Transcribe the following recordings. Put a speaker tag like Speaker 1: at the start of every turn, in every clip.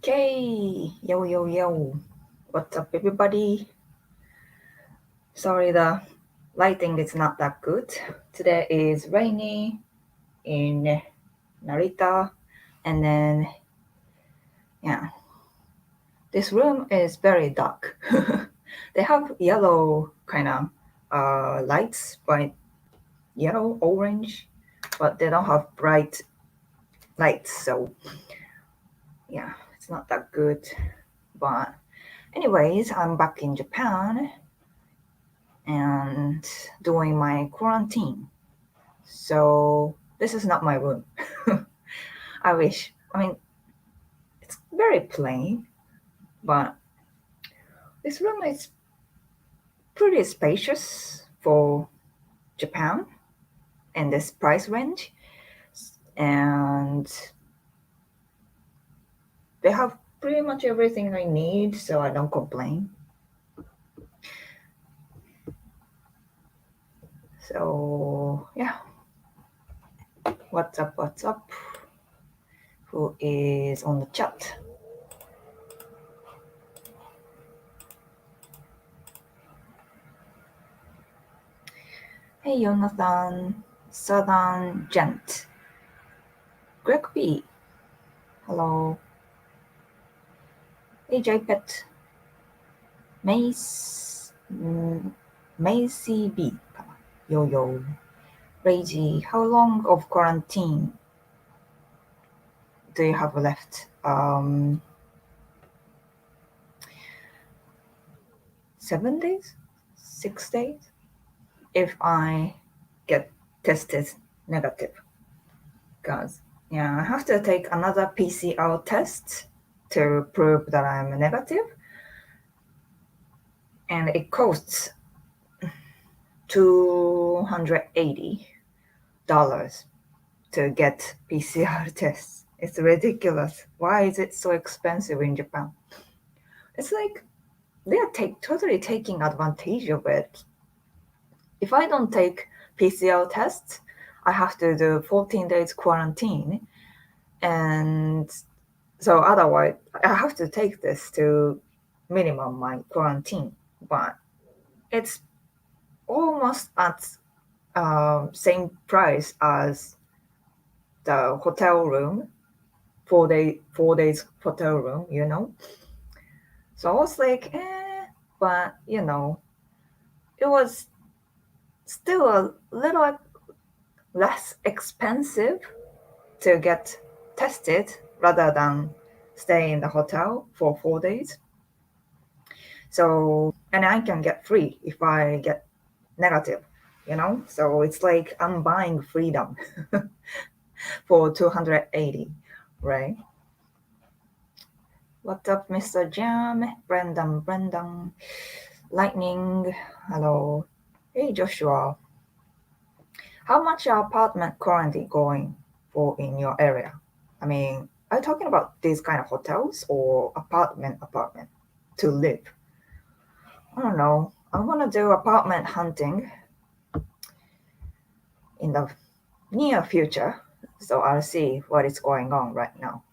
Speaker 1: Okay, yo, yo, yo. What's up, everybody? Sorry, the lighting is not that good. Today is rainy in Narita, and then, yeah, this room is very dark. They have yellow kind of lights, bright yellow, orange, but they don't have bright lights, so yeah, it's not that good. But, anyways, I'm back in Japan and doing my quarantine. So this is not my room. I wish. I mean, it's very plain, but this room is pretty spacious for Japan and this price range. And they have pretty much everything I need, so I don't complain. So yeah, what's up? What's up? Who is on the chat? Hey, Jonathan, Southern Gent, Greg B. Hello. Hey, JPET, Mace, Macy B. かな Yo Yo. Reggie, how long of quarantine do you have left? 7 days? 6 days? If I get tested negative. Because, yeah, I have to take another PCR test to prove that I'm negative. And it costs $280 to get PCR tests. It's ridiculous. Why is it so expensive in Japan? It's like they are totally taking advantage of it. If I don't take PCR tests, I have to do 14 days quarantine. And so otherwise, I have to take this to minimum my quarantine. But it's almost at same price as the hotel room, 4 days hotel room, you know. So I was like, but you know, it was still a little less expensive to get tested rather than stay in the hotel for 4 days. So, and I can get free if I get negative, you know. So it's like I'm buying freedom for 280, right? What's up, Mr. Jam? Brendan, Lightning, hello. Hey, Joshua. How much are apartment quarantine going for in your area? I mean, are you talking about these kind of hotels or apartment to live? I don't know. I want to do apartment hunting in the near future, so I'll see what is going on right now.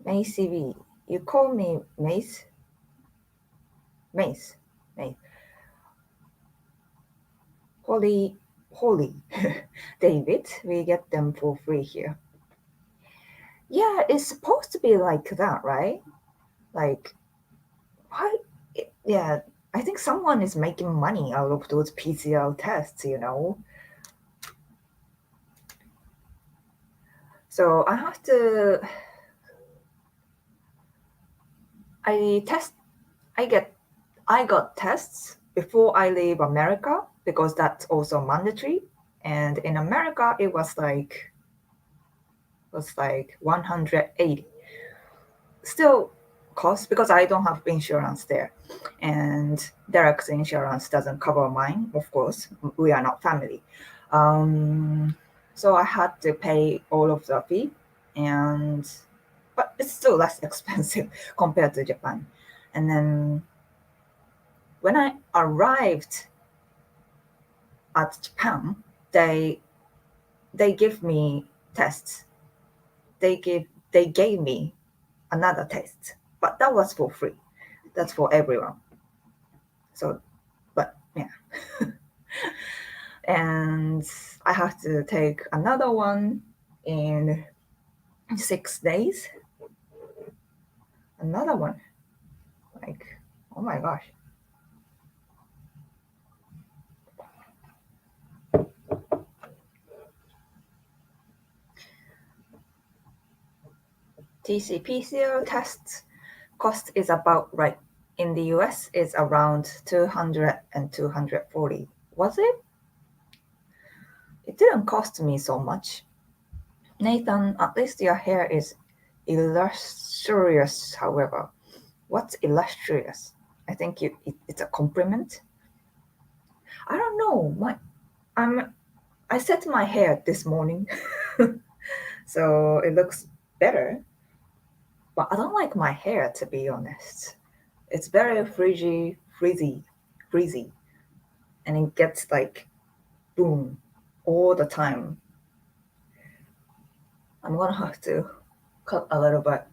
Speaker 1: Mace V. You call me Mace? Mace. Holy. David, we get them for free here. Yeah, it's supposed to be like that, right? Like, why? Yeah, I think someone is making money out of those PCR tests, you know? So I have to. I test. I got tests before I leave America because that's also mandatory. And in America, it was like 180. Still cost because I don't have insurance there, and direct insurance doesn't cover mine. Of course, we are not family. So I had to pay all of the fee, but it's still less expensive compared to Japan. And then when I arrived at Japan, they they give me tests. They gave me another test, but that was for free. That's for everyone. So, but yeah, and I have to take another one in 6 days. Another one, like, oh my gosh. TC-PCR tests cost is about right. In the US, it's around 200 and 240. Was it? It didn't cost me so much. Nathan, at least your hair is illustrious, however. What's illustrious? I think it's a compliment. I don't know. I set my hair this morning, so it looks better. But I don't like my hair, to be honest. It's very frizzy, and it gets like boom all the time. I'm gonna have to cut a little bit.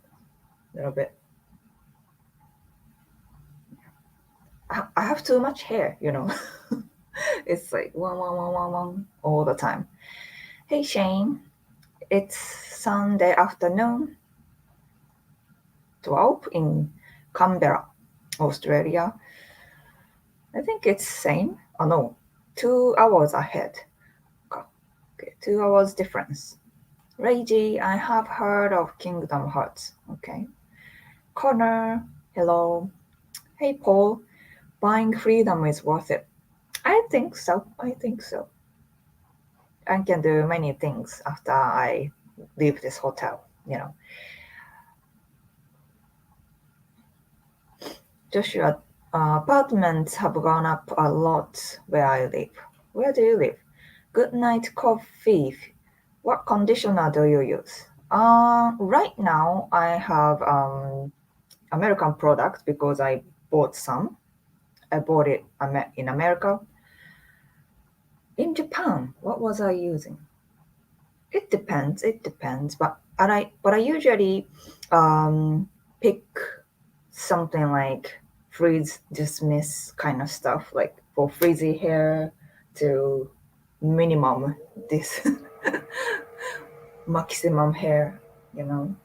Speaker 1: I have too much hair, you know. It's like one all the time. Hey Shane, it's Sunday afternoon, 12 in Canberra, Australia. I think it's same. Oh no, 2 hours ahead. Okay, 2 hours difference. Reiji, I have heard of Kingdom Hearts. Okay. Connor, hello. Hey Paul, buying freedom is worth it. I think so. I think so. I can do many things after I leave this hotel, you know. Joshua, apartments have gone up a lot where I live. Where do you live? Good night coffee. What conditioner do you use? Right now I have American product because I bought some. I bought it in America. In Japan, what was I using? It depends. It depends. But I usually pick something like freeze dismiss kind of stuff, like for frizzy hair to minimum this maximum hair, you know.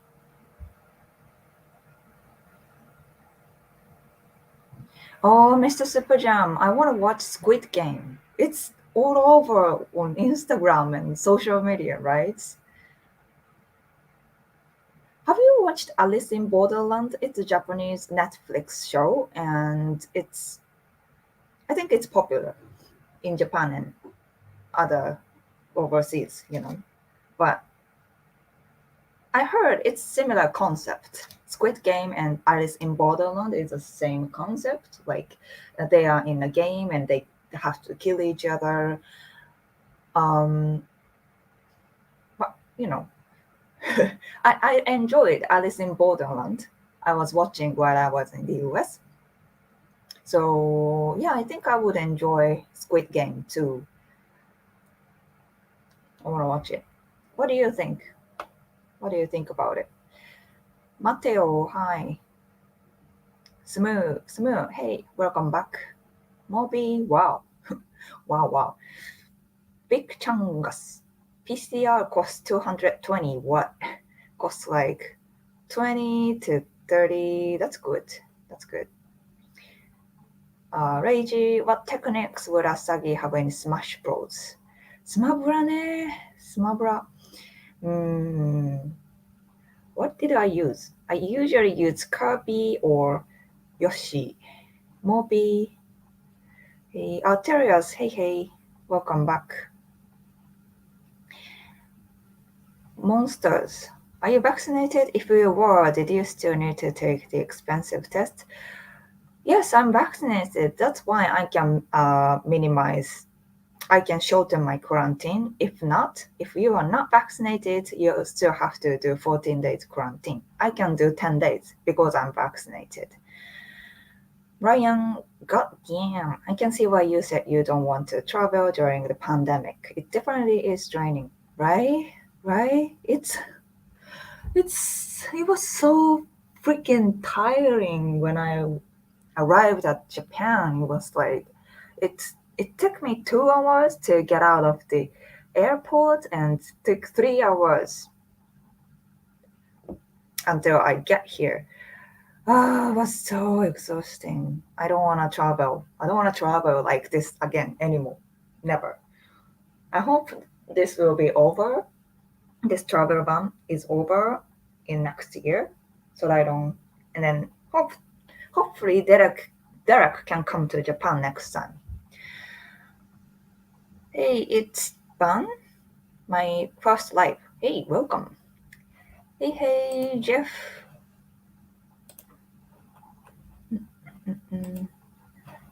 Speaker 1: Oh, Mr. Super Jam, I want to watch Squid Game. It's all over on Instagram and social media, right? Have you watched Alice in Borderland? It's a Japanese Netflix show, and I think it's popular in Japan and other overseas, you know. But I heard it's similar concept. Squid Game and Alice in Borderland is the same concept. Like they are in a game and they have to kill each other. Um, but you know, I enjoyed Alice in Borderland. I was watching while I was in the US. So yeah, I think I would enjoy Squid Game too. I want to watch it. What do you think? What do you think about it? Mateo, hi. Smooth, hey, welcome back. Moby, wow, wow. Big Chungus. PCR costs 220. What? Costs like 20 to 30. That's good. That's good. Reiji, what techniques would Asagi have in Smash Bros? スマブラね。スマブラ。What did I use? I usually use Kirby or Yoshi. Moby. Hey, Alterius, hey. Welcome back. Monsters. Are you vaccinated? If you were, did you still need to take the expensive test? Yes, I'm vaccinated. That's why I can I can shorten my quarantine. If not, if you are not vaccinated, you still have to do 14 days quarantine. I can do 10 days because I'm vaccinated. Ryan, goddamn, I can see why you said you don't want to travel during the pandemic. It definitely is draining. right? Right? It was so freaking tiring when I arrived at Japan. It was like it took me 2 hours to get out of the airport and took 3 hours until I get here. Ah, it was so exhausting. I don't want to travel. I don't want to travel like this again anymore. Never. I hope this will be over. This travel ban is over in next year, so that I don't. And then hopefully Derek can come to Japan next time. Hey, it's Ban, my first live. Hey, welcome. Hey, hey, Jeff. Mm,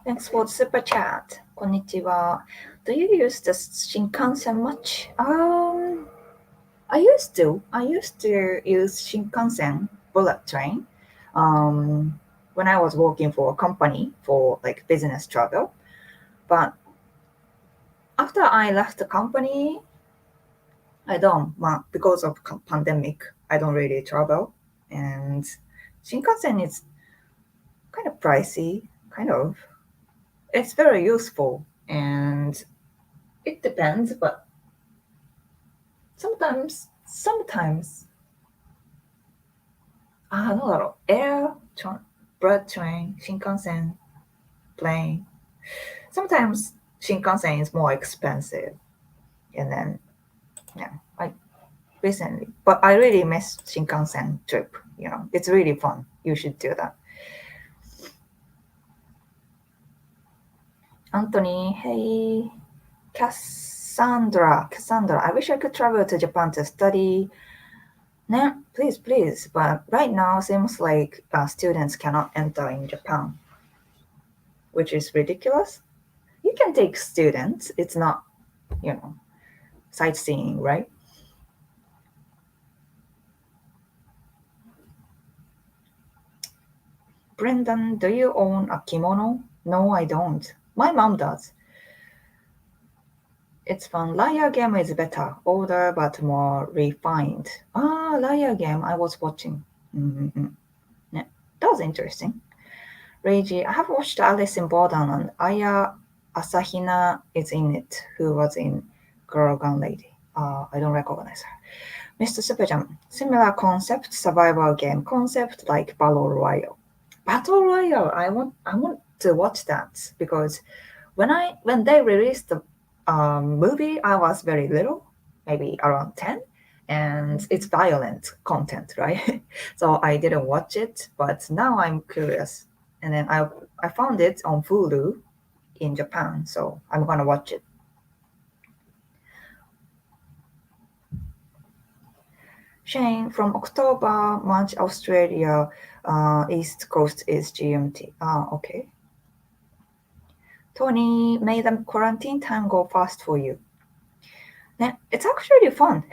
Speaker 1: Thanks for the super chat. Konnichiwa. Do you use the Shinkansen much? I used to. I used to use Shinkansen bullet train. When I was working for a company for like business travel. But after I left the company, I don't. Because of pandemic, I don't really travel, and Shinkansen is kind of pricey. Kind of. It's very useful, and it depends. But sometimes, ブラッドtrain, Shinkansen, plane. Sometimes Shinkansen is more expensive, and then yeah, I recently, but I really miss Shinkansen trip. It's really fun. You should do that. Anthony, hey, Cassandra. I wish I could travel to Japan to study. Nah, please. But right now, seems like students cannot enter in Japan, which is ridiculous. You can take students. It's not, you know, sightseeing, right? Brendan, do you own a kimono? No, I don't. My mom does. It's fun. Liar Game is better, older but more refined. Ah, Liar Game, I was watching. Mm-hmm. Yeah, that was interesting. Reiji, I have watched Alice in Borderland and Aya Asahina is in it, who was in Girl Gun Lady. I don't recognize her. Mr. Superjam, similar concept, survival game concept like Battle Royale. Battle Royale, I want to watch that because when they released the movie, I was very little, maybe around 10, and it's violent content, right? So I didn't watch it, but now I'm curious, and then I found it on Hulu in Japan, so I'm gonna watch it. Shane, from October, March, Australia, East Coast is GMT. Ah, okay. Tony, may the quarantine time go fast for you. It's actually fun.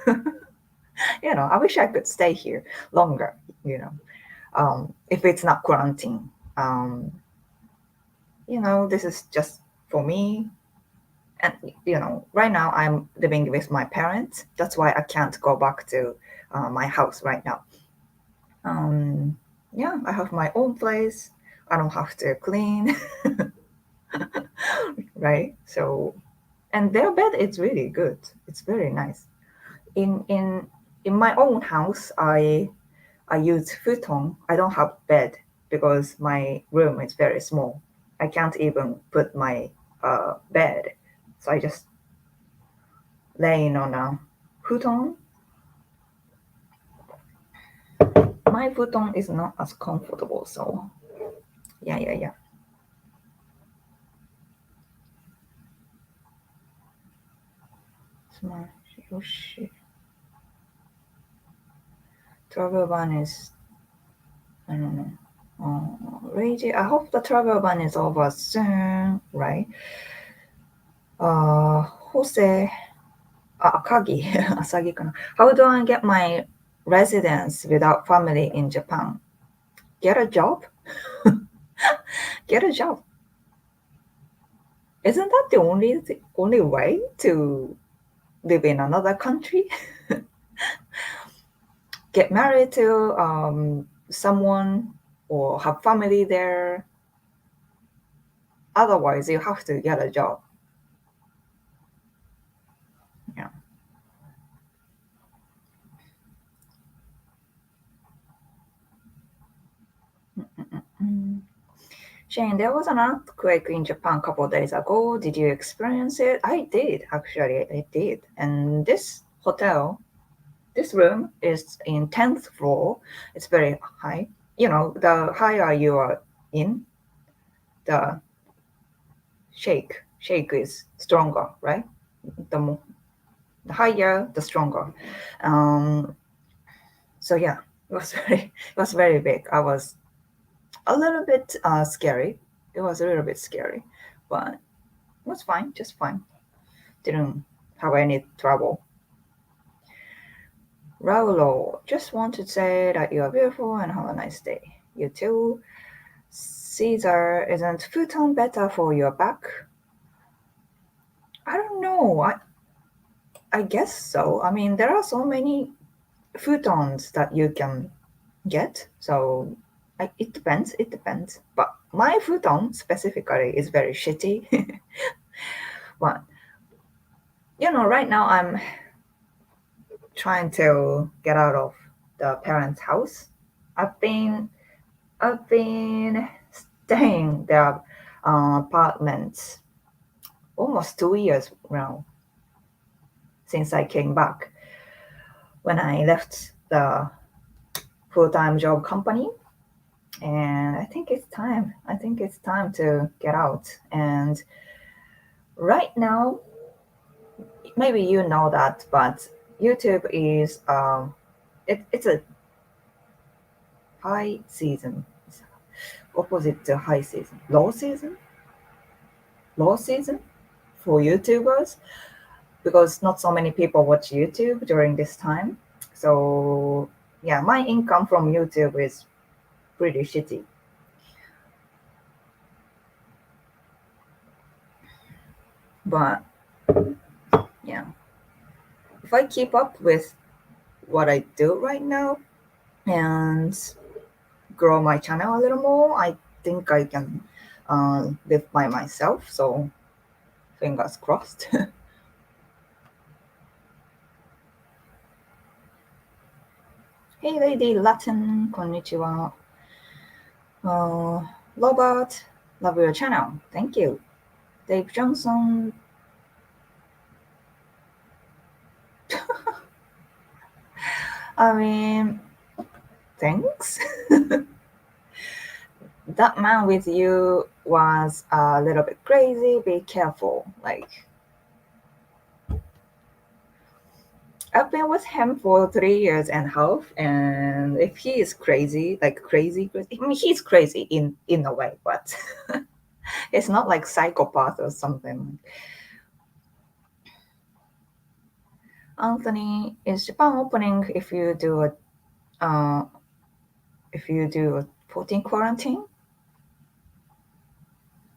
Speaker 1: I wish I could stay here longer, if it's not quarantine. This is just for me. And, right now I'm living with my parents. That's why I can't go back to my house right now. Yeah, I have my own place. I don't have to clean, right? So, and their bed is really good. It's very nice. In my own house, I use futon. I don't have bed because my room is very small. I can't even put my bed, so I just laying on a futon. My futon is not as comfortable, so yeah. Smash Yoshi. Travel ban is, I don't know. Reiji, I hope the travel ban is over soon, right? Jose, Akagi, Asagi kana. How do I get my residence without family in Japan? Get a job? Get a job. Isn't that the only way to? live in another country, get married to someone or have family there. Otherwise, you have to get a job. Yeah. Mm. Shane, there was an earthquake in Japan a couple of days ago. Did you experience it? I did, actually. I did. And this hotel, this room is in 10th floor. It's very high. You know, the higher you are in, the shake is stronger, right? The, the higher, the stronger. Um, so yeah, it was very big. I was a little bit scary. It was a little bit scary, but it was fine, just fine. Didn't have any trouble. Raulo, just want to say that you are beautiful and have a nice day. You too. Caesar, isn't futon better for your back? I don't know. I guess so. I mean, there are so many futons that you can get. So it depends. It depends. But my futon specifically is very shitty. But right now I'm trying to get out of the parents' house. I've been I've been staying their apartments almost 2 years now since I came back. When I left the full-time job company, and I think it's time. I think it's time to get out. And right now, maybe you know that, but YouTube is it's a high season. It's opposite to high season. Low season for YouTubers because not so many people watch YouTube during this time. So yeah, my income from YouTube is pretty shitty. But yeah, if I keep up with what I do right now and grow my channel a little more, I think I can live by myself. So fingers crossed. Hey, Lady Latin, konnichiwa. Robert, love your channel. Thank you. Dave Johnson. I mean, thanks. That man with you was a little bit crazy. Be careful. Like, I've been with him for 3 years and a half, and if he is crazy, like crazy, crazy, I mean, he's crazy in a way, but it's not like psychopath or something. Anthony, is Japan opening uh, if you do a 14 quarantine?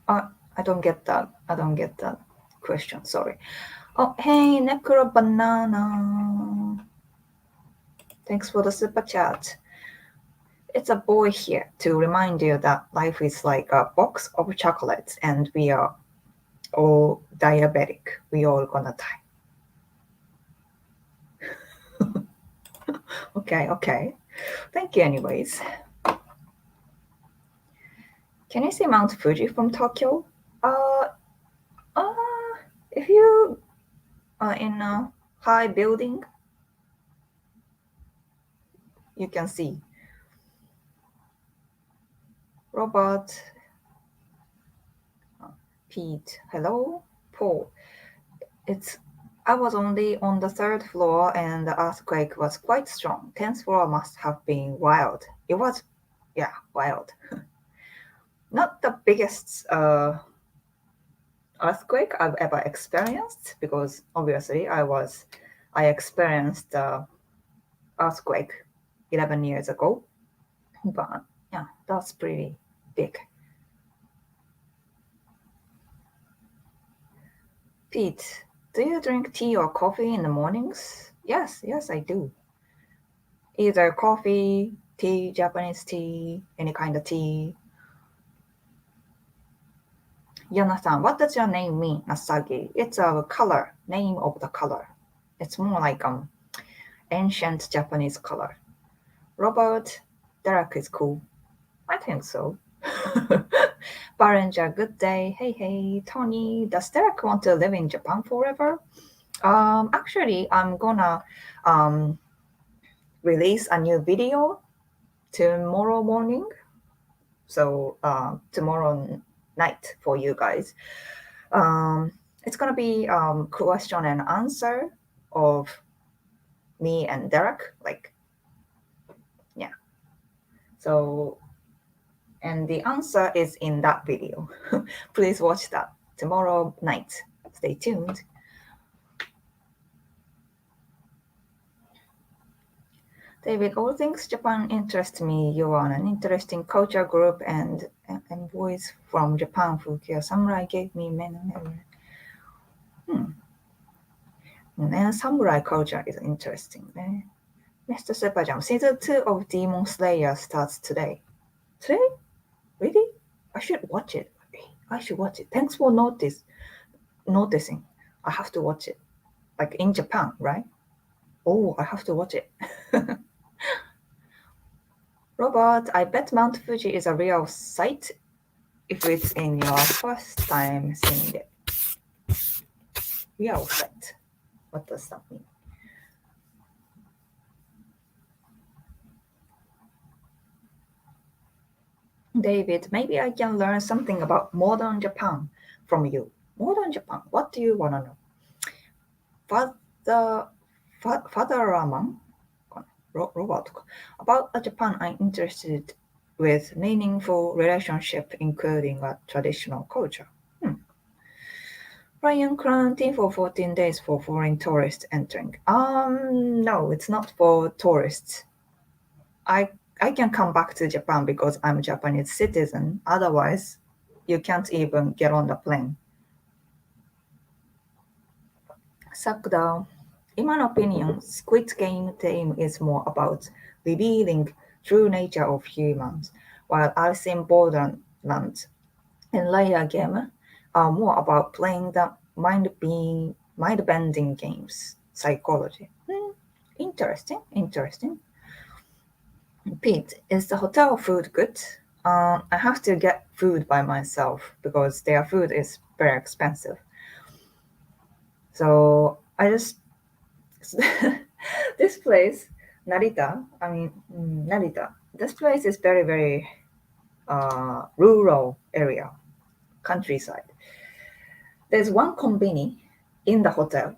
Speaker 1: Uh, I don't get that. I don't get that question. Sorry. Oh, hey, Necro Banana. Thanks for the super chat. It's a boy here to remind you that life is like a box of chocolates and we are all diabetic. We all gonna die. Okay. Thank you, anyways. Can you see Mount Fuji from Tokyo? Uh, uh, if you are in a high building, you can see. Robert, Pete, hello, Paul. It's I was only on the third floor and the earthquake was quite strong. 10th floor must have been wild. It was, yeah, wild. Not the biggest earthquake I've ever experienced because obviously I experienced the earthquake 11 years ago. But yeah, that's pretty big. Pete, Do you drink tea or coffee in the mornings? Yes, yes, I do. Either coffee, tea, Japanese tea, any kind of tea. Yana-san, what does your name mean, Asagi? It's a color, name of the color. It's more like ancient Japanese color. Robert, Derek is cool. I think so. Baranja, good day. Hey, hey. Tony, does Derek want to live in Japan forever? Actually, I'm gonna um, release a new video tomorrow morning. So tomorrow night for you guys. Um, it's gonna be question and answer of me and Derek. Like, yeah. So, and the answer is in that video. Please watch that tomorrow night. Stay tuned. David, all things Japan interest me. You are an interesting culture group and boys from Japan who care. Samurai gave me many memories. And samurai culture is interesting. Mr. Sepajam, season 2 of Demon Slayer starts today. Today? Really? I should watch it. I should watch it. Thanks for noticing. I have to watch it. Like in Japan, right? Oh, I have to watch it. Robert, I bet Mount Fuji is a real sight if it's in your first time seeing it. Real sight. What does that mean? David, maybe I can learn something about modern Japan from you. Modern Japan, what do you want to know? Father, Father Raman, Robot, about Japan, I'm interested with meaningful relationship, including a traditional culture. Ryan quarantine for 14 days for foreign tourists entering. No, it's not for tourists. I I can come back to Japan because I'm a Japanese citizen. Otherwise, you can't even get on the plane. Sakura, in my opinion, Squid Game theme is more about revealing true nature of humans, while Alice in Borderland and Layer Game are more about playing the mind-bending games, psychology. Interesting, interesting. Pete, is the hotel food good? I have to get food by myself because their food is very expensive. So I just this place, Narita. This place is very very rural area, countryside. There's one konbini in the hotel,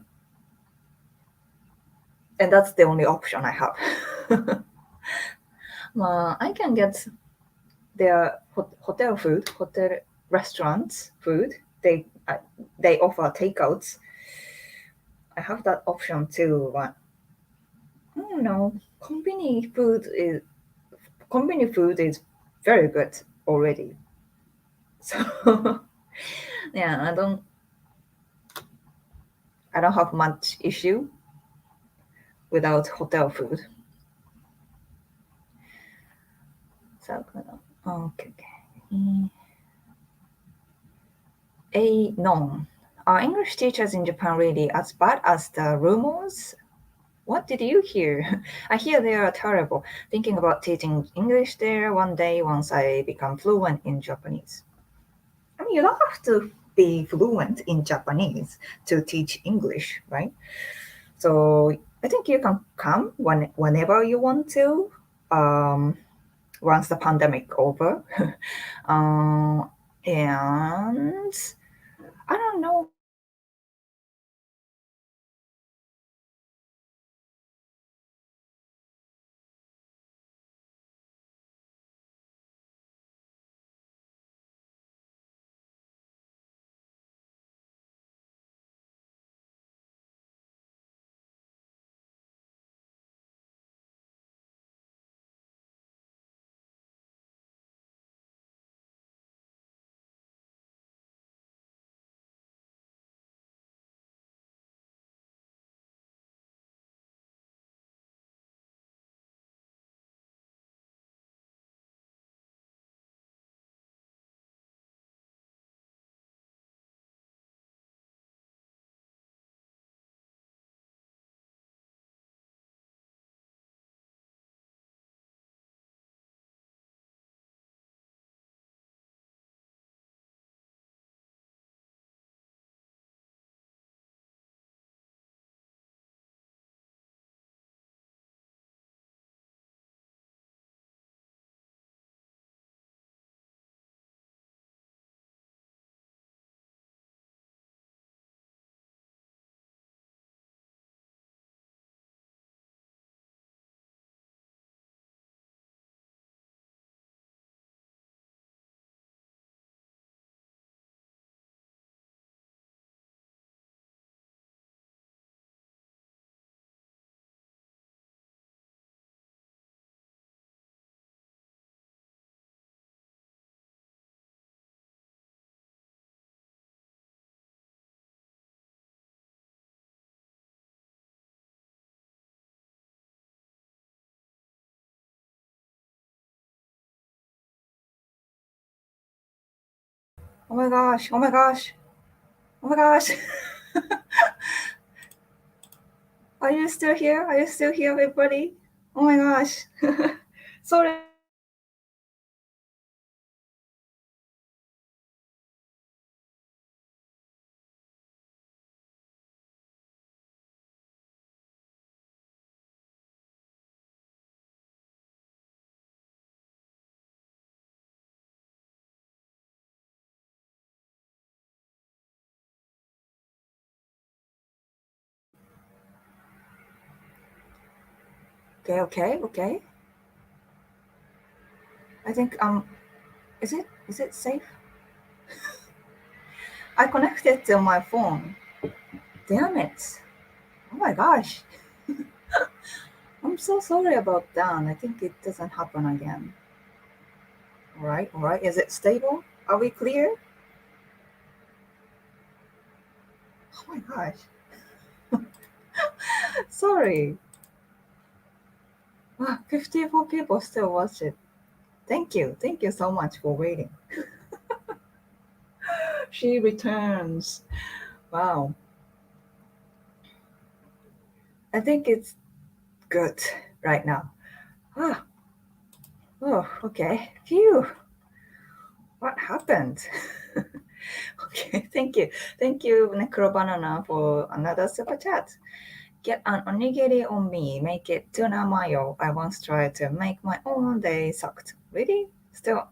Speaker 1: and that's the only option I have. I can get their hotel food, hotel restaurants food. They offer takeouts. I have that option too, but I don't know. Convenience food is very good already. So yeah, I don't have much issue without hotel food. So okay, okay. A non. Are English teachers in Japan really as bad as the rumors? What did you hear? I hear they are terrible. Thinking about teaching English there one day once I become fluent in Japanese. I mean, you don't have to be fluent in Japanese to teach English, right? So I think you can come whenever you want to, once the pandemic over. uh, and I don't know Oh my gosh. Oh my gosh. Oh my gosh. Are you still here? Are you still here, everybody? Oh my gosh. Sorry. Okay, okay, okay. I think is it safe? I connected to my phone. Damn it. Oh my gosh. I'm so sorry about that. I think it doesn't happen again. All right, all right. Is it stable? Are we clear? Oh my gosh. Sorry. 54 people still watch it. Thank you. Thank you so much for waiting. She returns. Wow. I think it's good right now. Ah, oh, okay. Phew. What happened? Okay, thank you. Thank you, Necro Banana, for another super chat. Get an onigiri on me, make it tuna mayo. I once tried to make my own, they sucked. Really? Still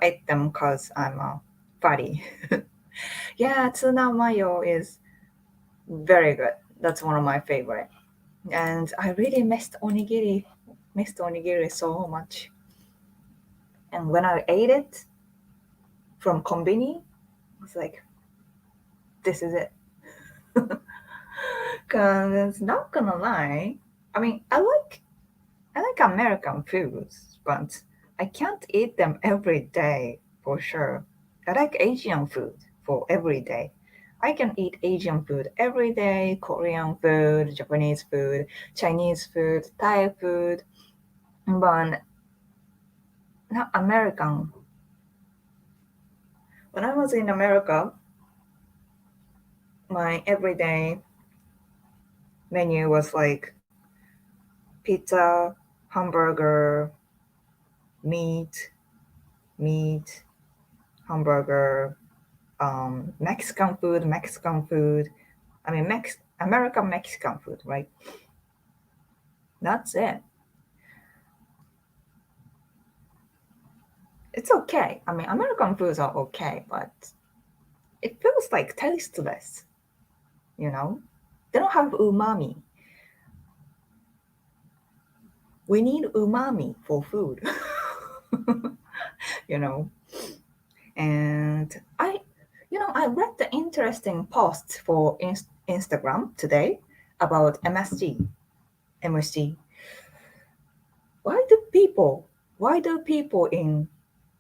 Speaker 1: ate them because I'm fatty. Yeah, tuna mayo is very good. That's one of my favorite. And I really missed onigiri so much. And when I ate it from kombini, it's like, this is it. Cause not gonna lie, I mean, I like American foods, but I can't eat them every day for sure. I like Asian food for every day. I can eat Asian food every day, Korean food, Japanese food, Chinese food, Thai food, but not American. When I was in America, my everyday menu was like pizza, hamburger, meat, meat, hamburger, Mexican food. I mean, American Mexican food, right? That's it. It's okay. I mean, American foods are okay, but it feels like tasteless, you know? They don't have umami. We need umami for food, you know? And I read the interesting post for Instagram today about MSG. MSG. Why do people, why do people in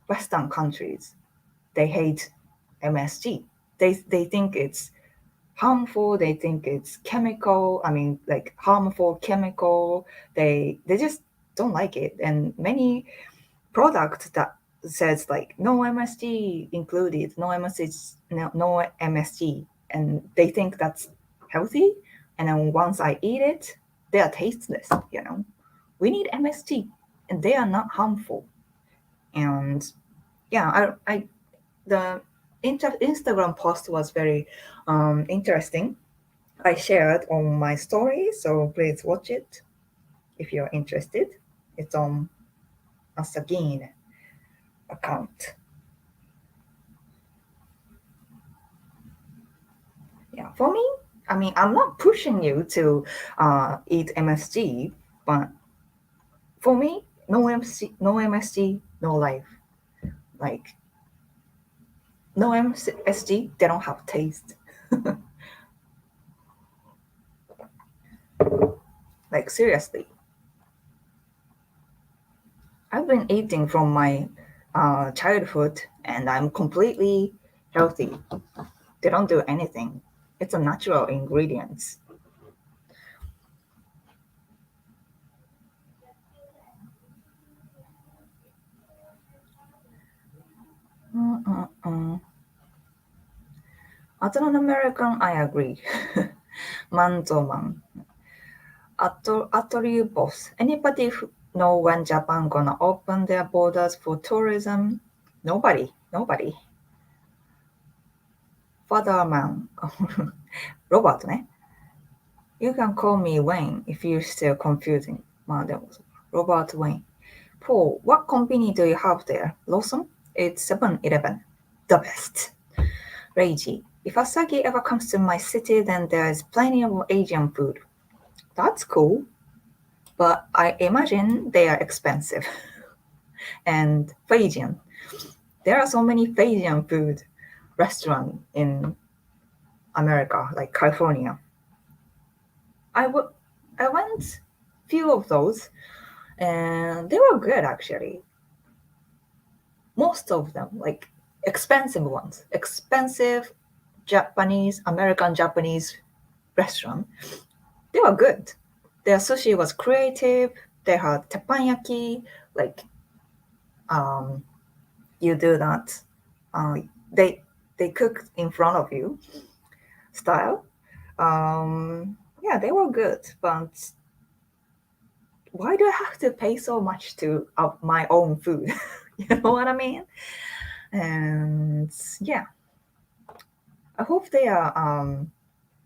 Speaker 1: Western countries they hate MSG? They think it's harmful. They think it's chemical. I mean, like harmful chemical. They just don't like it. And many products that says like no MSG included, no MSG, and they think that's healthy. And then once I eat it, they are tasteless. We need MSG, and they are not harmful. And yeah, the Instagram post was very interesting. I shared on my story, so please watch it if you're interested. It's on a Sagin account. Yeah, for me, I mean, I'm not pushing you to eat MSG, but for me, no MSG, no life. Like no MSG, they don't have taste. Like seriously, I've been eating from my childhood, and I'm completely healthy. They don't do anything. It's a natural ingredients. Mm-mm-mm. As an American, I agree. Man to man. Atory boss. Anybody know when Japan gonna open their borders for tourism? Nobody. Nobody. Father man. Robert ね。You can call me Wayne if you're still confusing. まあでも、Robert Wayne. Paul, what company do you have there? Lawson? It's 7-Eleven. The best. Reiji, if Asagi ever comes to my city, then there is plenty of Asian food. That's cool, but I imagine they are expensive. And Fijian. There are so many Fijian food restaurants in America, like California. I went few of those, and they were good actually. Most of them, like expensive ones, expensive American Japanese restaurant. They were good. Their sushi was creative. They had teppanyaki, like um, you do that. Uh, they they cook in front of you style. Yeah, they were good, but why do I have to pay so much to my own food? You know what I mean? And yeah, I hope they are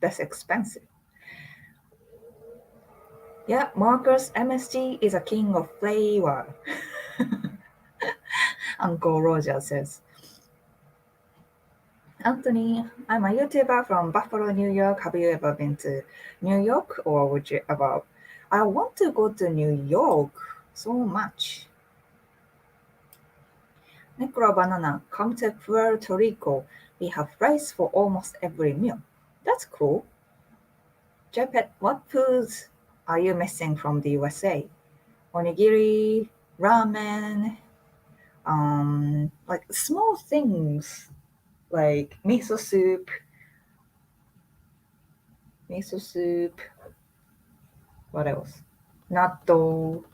Speaker 1: less expensive. Yeah, Marcus MSG is a king of flavor. Uncle Roger says. Anthony, I'm a YouTuber from Buffalo, New York. Have you ever been to New York, or would you ever? I want to go to New York so much. Necro Banana, come to Puerto Rico. We have rice for almost every meal. That's cool. Japet, what foods are you missing from the USA? Onigiri, ramen, like small things like miso soup, what else? Natto,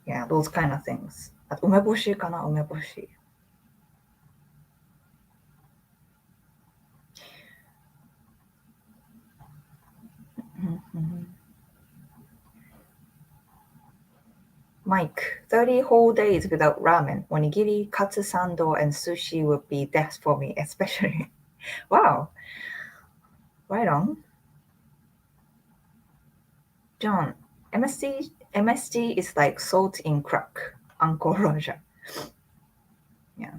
Speaker 1: yeah, those kind of things. あと梅干しかな、梅干し。Mike, 30 whole days without ramen, onigiri, katsu sando, and sushi would be death for me, especially. Wow, right on. John, MSG is like salt in crack. Uncle Roger. Yeah.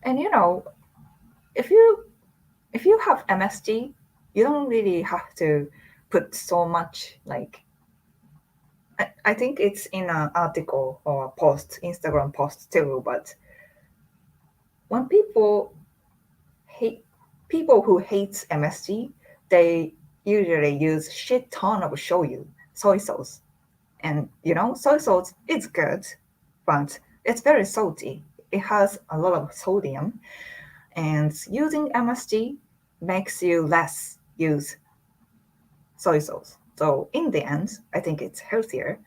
Speaker 1: And if you if you have MSG, you don't really have to put so much like I think it's in an article or post, Instagram post too, but when hate people who hate MSG, they usually use shit ton of shoyu, soy sauce. And soy sauce is good, but it's very salty. It has a lot of sodium, and using MSG makes you less use soy sauce. So in the end, I think it's healthier.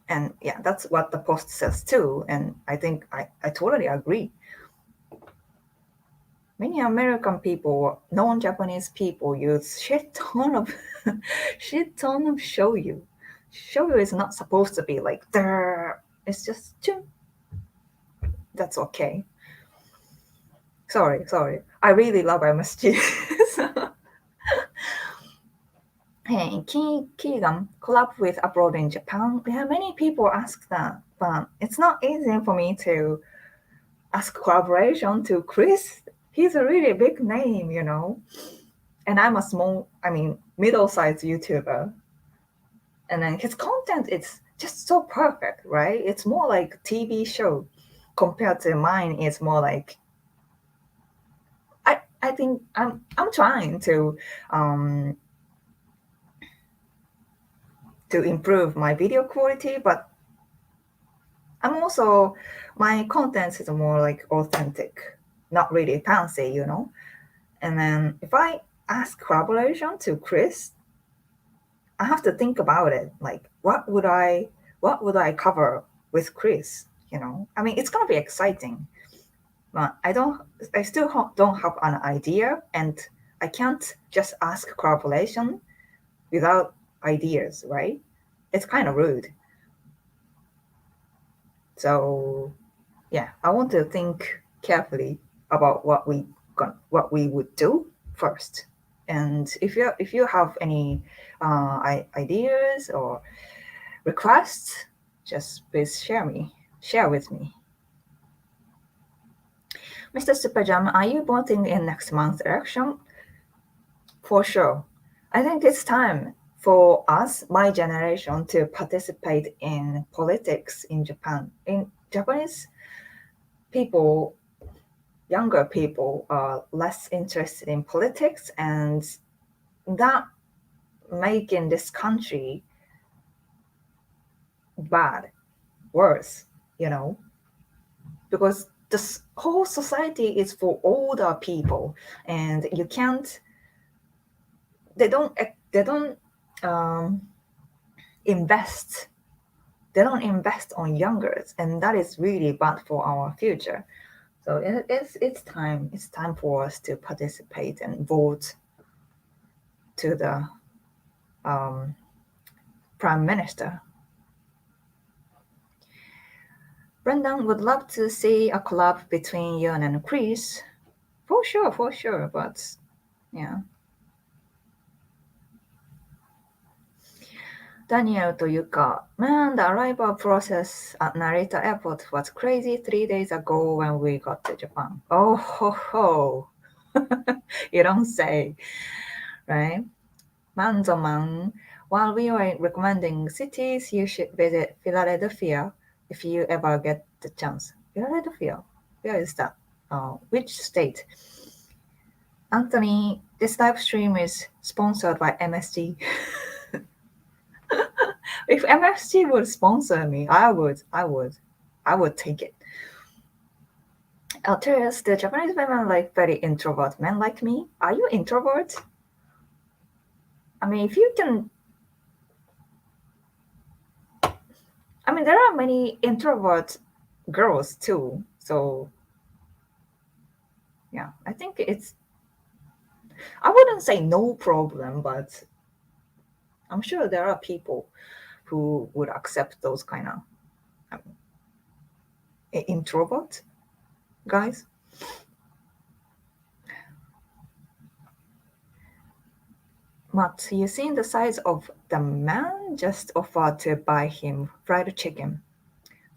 Speaker 1: And yeah, that's what the post says too. And I think I totally agree. Many American people, non-Japanese people use shit ton of shoyu. Shoyu is not supposed to be like there. It's just that's okay. Sorry. I really love MSG. Hey, Keegan, collab with abroad in Japan. Yeah, many people ask that, but it's not easy for me to ask collaboration to Chris. He's a really big name, and I'm a middle-sized YouTuber. And then his content is just so perfect, right? It's more like TV show compared to mine. It's more like I think I'm trying um to improve my video quality, but I'm also my content is more like authentic, not really fancy. And then if I ask collaboration to Chris, I have to think about it. Like, what would I cover with Chris? I mean, it's gonna be exciting, but I still don't have an idea, and I can't just ask collaboration without ideas, right? It's kind of rude. So yeah, I want to think carefully about what we would do first. And if you have any ideas or requests, just please share with me. Mr. Superjam, are you voting in next month's election? For sure. I think it's time for us, my generation, to participate in politics in Japan. In Japanese people, younger people are less interested in politics, and that making this country bad, worse, because this whole society is for older people, and you can't. They don't um, invest. They don't invest on youngers, and that is really bad for our future. So it's time. It's time for us to participate and vote to the um, prime minister. Brendan would love to see a collab between you and Chris. For sure. But yeah, Daniel to Yuka. Man, the arrival process at Narita Airport was crazy 3 days ago when we got to Japan. Oh ho ho. You don't say, right? Manzoman. While we were recommending cities, you should visit Philadelphia if you ever get the chance. Philadelphia? Where is that? Which state? Anthony, this live stream is sponsored by MSG. If MSG would sponsor me, I would take it. Alterius, the Japanese women like very introvert men like me. Are you introvert? I mean, if you can, I mean, there are many introvert girls too. So yeah, I think I wouldn't say no problem, but I'm sure there are people who would accept those kind of introvert guys. Matt, you seen the size of the man? Just offer to buy him fried chicken.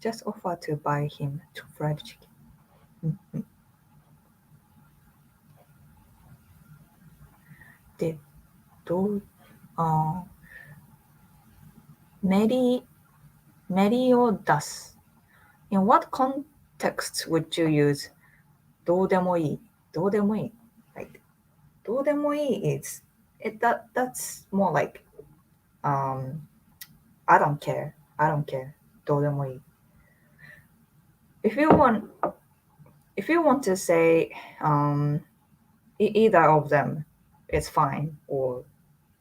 Speaker 1: Just offer to buy him fried chicken. Mhm. Did do Meri Meliodas. In what context would you use どうでもいい? どうでもいい. Like どうでもいい is that's more like um I don't care. I don't care. どうでもいい. If you want to say either of them is fine, or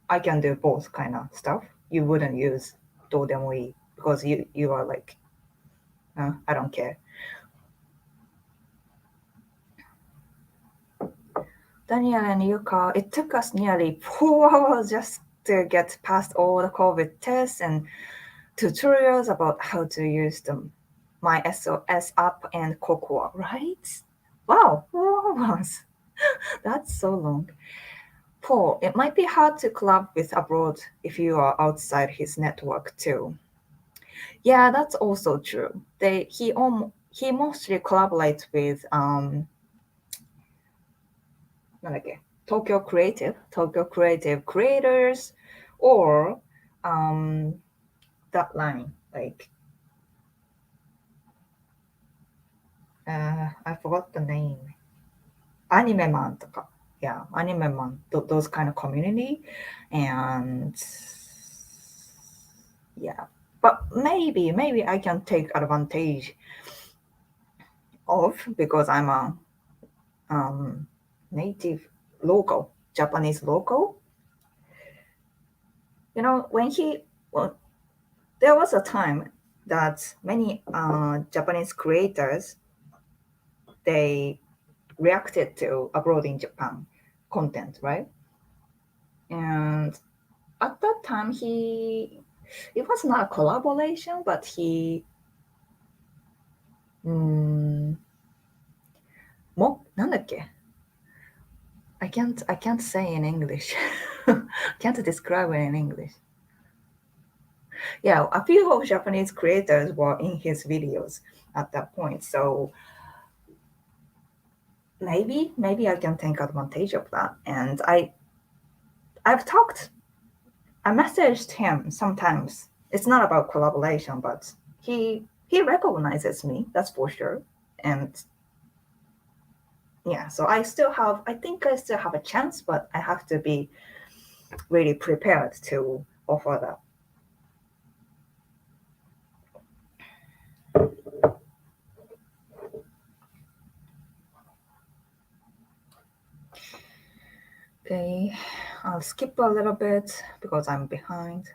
Speaker 1: I can do both kind of stuff, you wouldn't use どうでもいい because you are like I don't care. Daniel and Yuka, it took us nearly 4 hours just to get past all the COVID tests and tutorials about how to use my SOS app and Cocoa, right? Wow, 4 hours. That's so long. Paul, it might be hard to collab with abroad if you are outside his network too. Yeah, that's also true. He mostly collaborates with なんだっけ Tokyo Creative creators, or that line like I forgot the name. Anime Man とか yeah, Anime Man, those kind of community, and yeah, but maybe I can take advantage of, because I'm a native local Japanese local. When there was a time that many Japanese creators they reacted to abroad in Japan content, right? And at that time, it was not a collaboration, but he, なんだっけ? I can't say in English. Can't describe it in English. Yeah, a few of Japanese creators were in his videos at that point. So maybe I can take advantage of that. And I've talked I messaged him sometimes. It's not about collaboration, but he recognizes me, that's for sure. And yeah, so I think I still have a chance, but I have to be really prepared to offer that. Okay, I'll skip a little bit because I'm behind.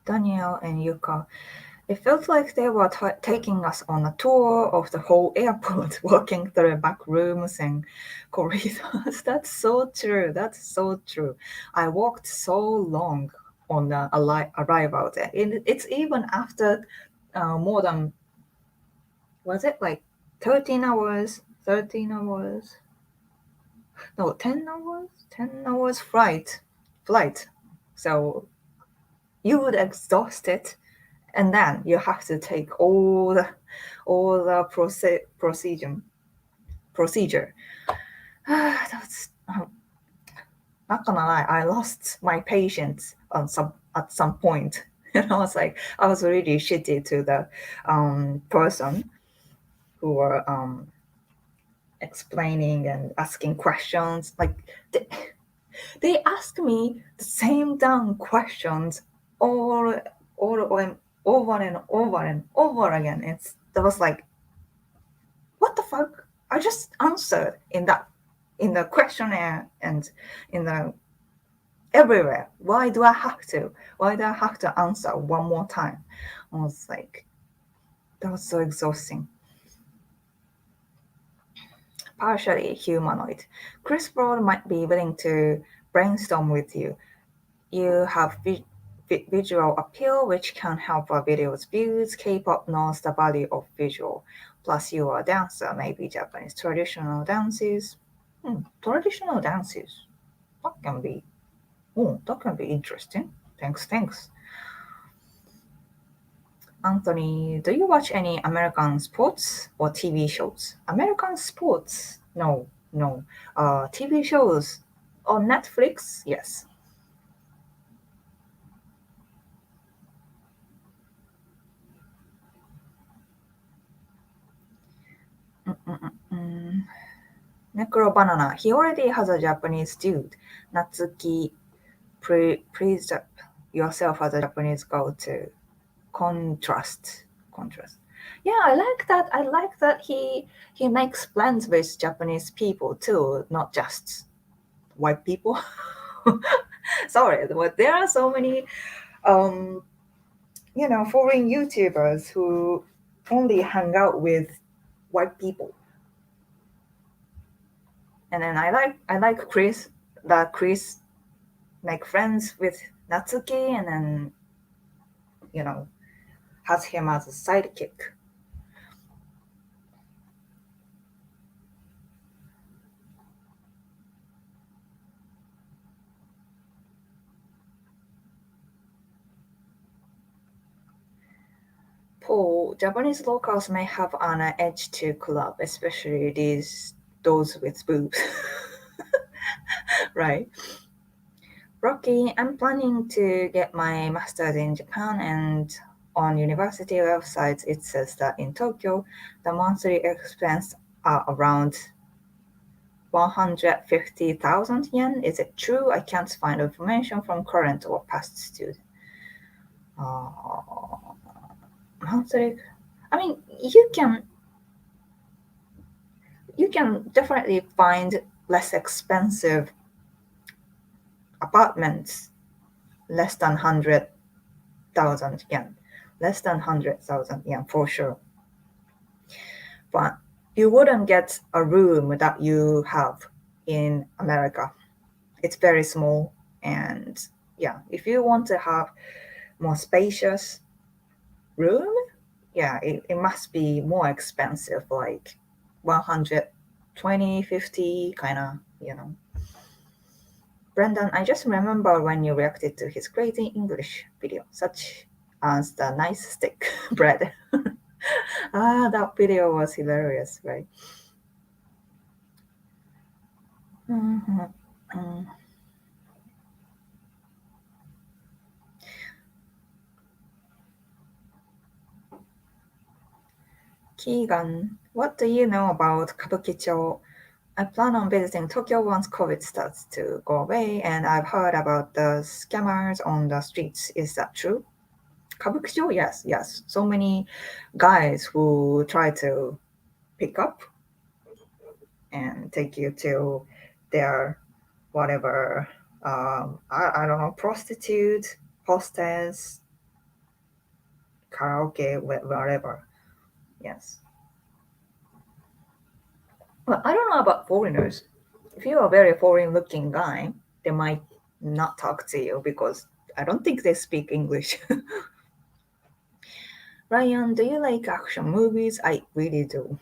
Speaker 1: Daniel and Yuka. It felt like they were taking us on a tour of the whole airport, walking through back rooms and corridors. That's so true. That's so true. I walked so long on the arrival there. It's even after more than, was it like 13 hours? 13 hours? No, 10 hours? 10 hours flight. So you would exhaust it, and then you have to take all the procedure. That's not gonna lie, I lost my patience at some point. And I was really shitty to the person who were explaining and asking questions. Like they asked me the same damn questions all all and over and over and over again. That was like, what the fuck? I just answered in the questionnaire and in the everywhere. Why do I have to? Why do I have to answer one more time? I was like, that was so exhausting. Partially humanoid. Chris Broad might be willing to brainstorm with you. You have visual appeal, which can help a video's views. K-pop knows the value of visual. Plus, you are a dancer, maybe Japanese traditional dances. Traditional dances. That can be. Oh, that can be interesting. Thanks. Anthony, do you watch any American sports or TV shows? American sports? No. TV shows on Netflix? Yes. Mm-mm-mm. Necro Banana. He already has a Japanese dude. Natsuki, please yourself as a Japanese girl to contrast. Yeah, I like that. I like that he makes plans with Japanese people too, not just white people. Sorry, but there are so many um, foreign YouTubers who only hang out with white people. And then I like Chris make friends with Natsuki and then you know has him as a sidekick. Paul, Japanese locals may have an edge to club, especially those with boobs. Right. Rocky, I'm planning to get my master's in Japan, and on university websites it says that in Tokyo the monthly expense are around 150,000 yen. Is it true? I can't find information from current or past students. Monthly. I mean, you can. you can definitely find less expensive apartments, less than 100,000 yen, less than 100,000 yen for sure. But you wouldn't get a room that you have in America. It's very small, and yeah, if you want to have more spacious room, yeah, it must be more expensive, like 120, 50, kind of, Brendan, I just remember when you reacted to his crazy English video, such as the nice stick bread. That video was hilarious, right? Mhm. Mm. Keegan, what do you know about Kabukicho? I plan on visiting Tokyo once COVID starts to go away, and I've heard about the scammers on the streets. Is that true? Kabukicho, yes, yes. So many guys who try to pick up and take you to their whatever, I don't know, prostitute, hostess, karaoke, wherever. Yes. Well, I don't know about foreigners. If you're a very foreign looking guy, they might not talk to you because I don't think they speak English. Ryan, do you like action movies? I really do.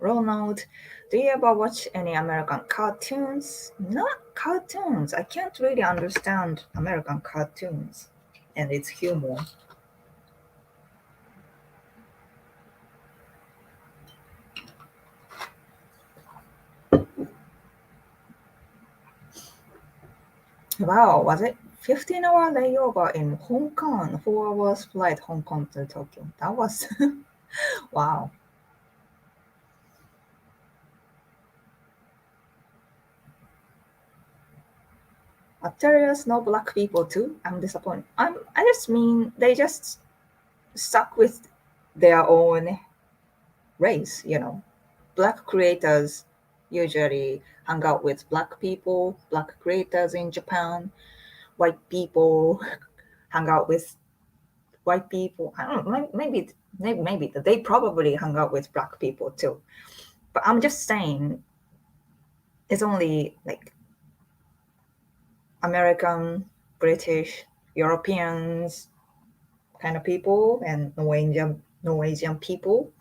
Speaker 1: Ronald, do you ever watch any American cartoons? Not cartoons. I can't really understand American cartoons and its humor. Wow, was it 15-hour layover in Hong Kong? 4 hours flight Hong Kong to Tokyo. That was wow. Alterians know black people too. I'm disappointed. I just mean they just stuck with their own race. Black creators usually hang out with black people, black creators in Japan, white people hang out with white people. I don't know, maybe they probably hung out with black people too. But I'm just saying it's only like American, British, Europeans kind of people and Norwegian people.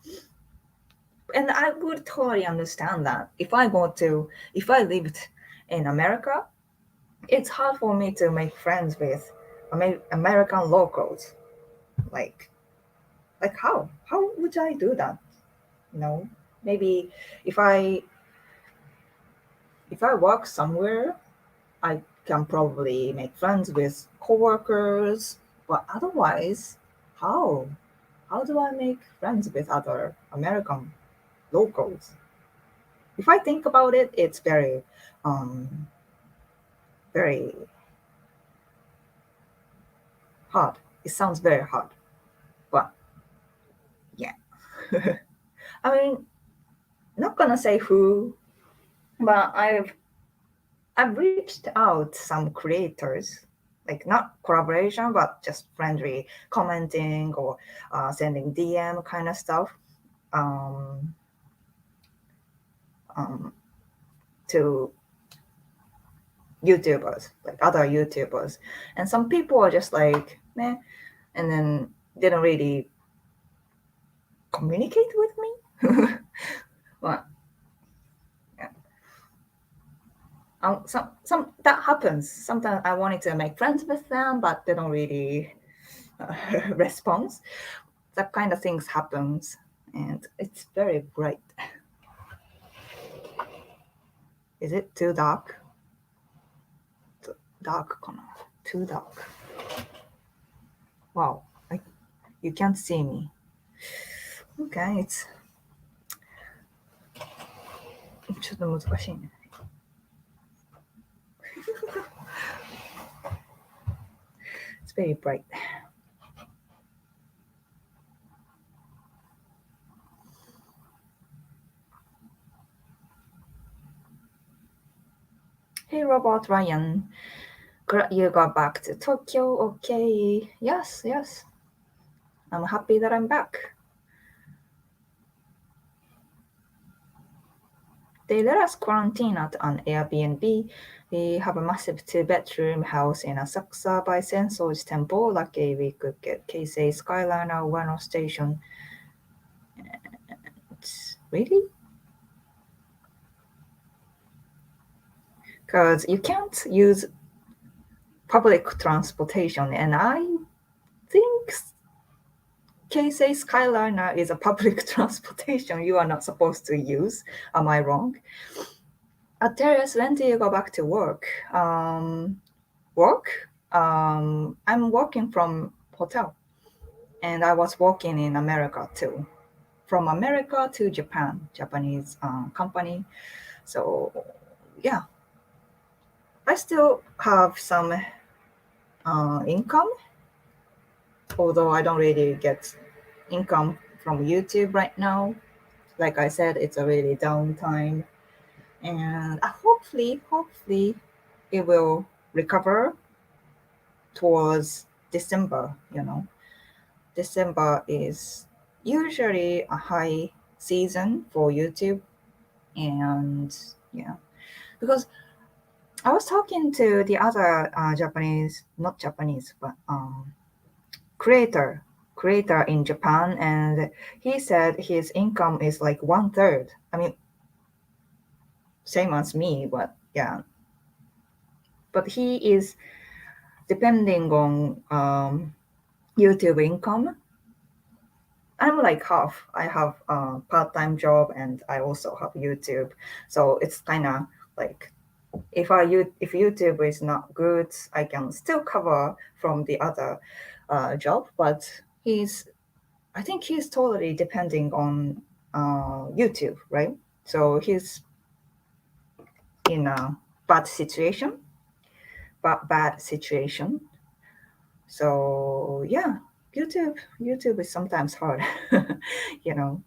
Speaker 1: And I would totally understand that. If I lived in America, it's hard for me to make friends with American locals. Like, how would I do that? You know, maybe if I if I work somewhere, I can probably make friends with coworkers. But otherwise, how? How do I make friends with other American locals? If I think about it, it's um, very hard. It sounds very hard, but yeah. I mean, not gonna say who, but I've reached out some creators, like not collaboration, but just friendly commenting or sending DM kind of stuff um, um, to YouTubers, like other YouTubers, and some people are just like, meh, and then didn't really communicate with me. Well, yeah. Some that happens. Sometimes I wanted to make friends with them, but they don't really respond. That kind of things happens, and it's very bright. Is it too dark? Dark, too dark. Wow, you can't see me. Okay,ちょっと難しいね。It's very bright. about Ryan? Glad you got back to Tokyo. Okay. Yes, yes. I'm happy that I'm back. They let us quarantine at an Airbnb. We have a massive two-bedroom house in Asakusa by Sensoji Temple. Lucky we could get Keisei Skyliner Wano Station. Really? Because you can't use public transportation, and I think Keisei Skyliner is a public transportation you are not supposed to use. Am I wrong? Terrace, when do you go back to work? Work? I'm working from hotel, and I was working in America too. From America to Japan, Japanese company. So yeah, I still have some income, although I don't really get income from YouTube right now. Like I said, it's a really downtime, and hopefully, it will recover towards December. December is usually a high season for YouTube, and yeah, because I was talking to the other Japanese, not Japanese, but creator in Japan, and he said his income is like 1/3. I mean, same as me, but yeah. But he is depending on YouTube income. I'm like half. I have a part-time job and I also have YouTube, so it's kind of like if YouTube is not good, I can still cover from the other job. But I think he's totally depending on YouTube, right? So he's in a bad situation. So yeah, YouTube is sometimes hard, you know.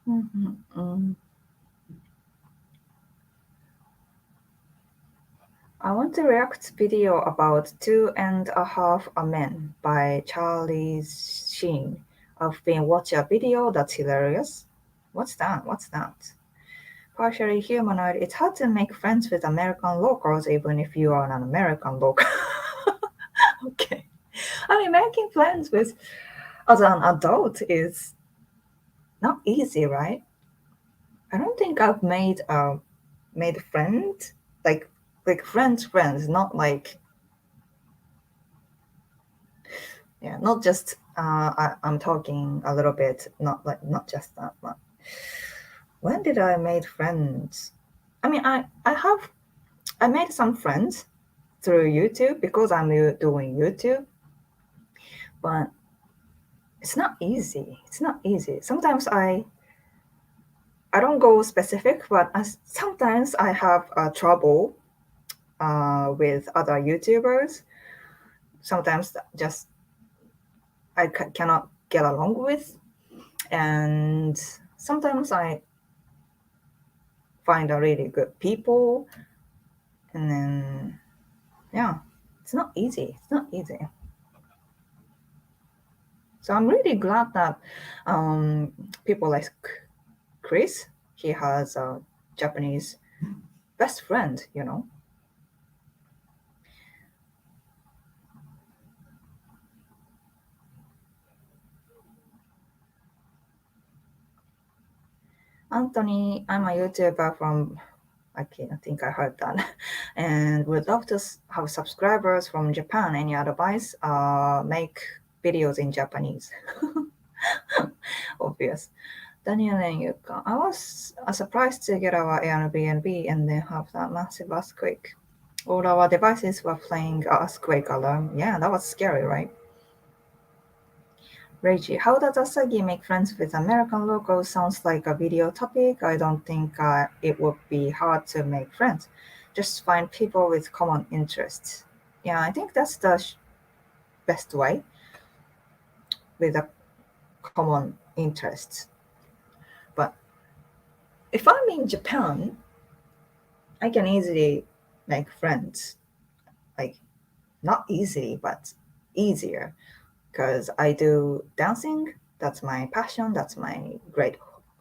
Speaker 1: Mhm. I want to react video about 2.5 Men by Charlie Sheen. I've been watching a video that's hilarious. What's that? What's that? Partially humanoid. It's hard to make friends with American locals even if you are an American local. Okay. I mean, making friends with as an adult is not easy, right? I don't think I've made friends like friends, not like yeah, not just I'm talking a little bit, not just that, but when did I made friends? I mean, I made some friends through YouTube because I'm doing YouTube, but it's not easy. It's not easy. Sometimes I don't go specific, but sometimes I have trouble with other YouTubers. Sometimes just I cannot get along with, and sometimes I find a really good people, and then yeah, it's not easy. It's not easy. So I'm really glad that people like Chris, he has a Japanese best friend. Anthony, I'm a YouTuber from I think I heard that, and would love to have subscribers from Japan. Any advice? Make videos in Japanese. Obvious. Daniel and Yuka. I was surprised to get our Airbnb and then have that massive earthquake. All our devices were playing earthquake alarm. Yeah, that was scary, right? Reggie, how does Asagi make friends with American locals? Sounds like a video topic. I don't think it would be hard to make friends. Just find people with common interests. Yeah, I think that's the best way with a common interests. But if I'm in Japan, I can easily make friends. Like, not easily, but easier, because I do dancing. That's my passion. That's my great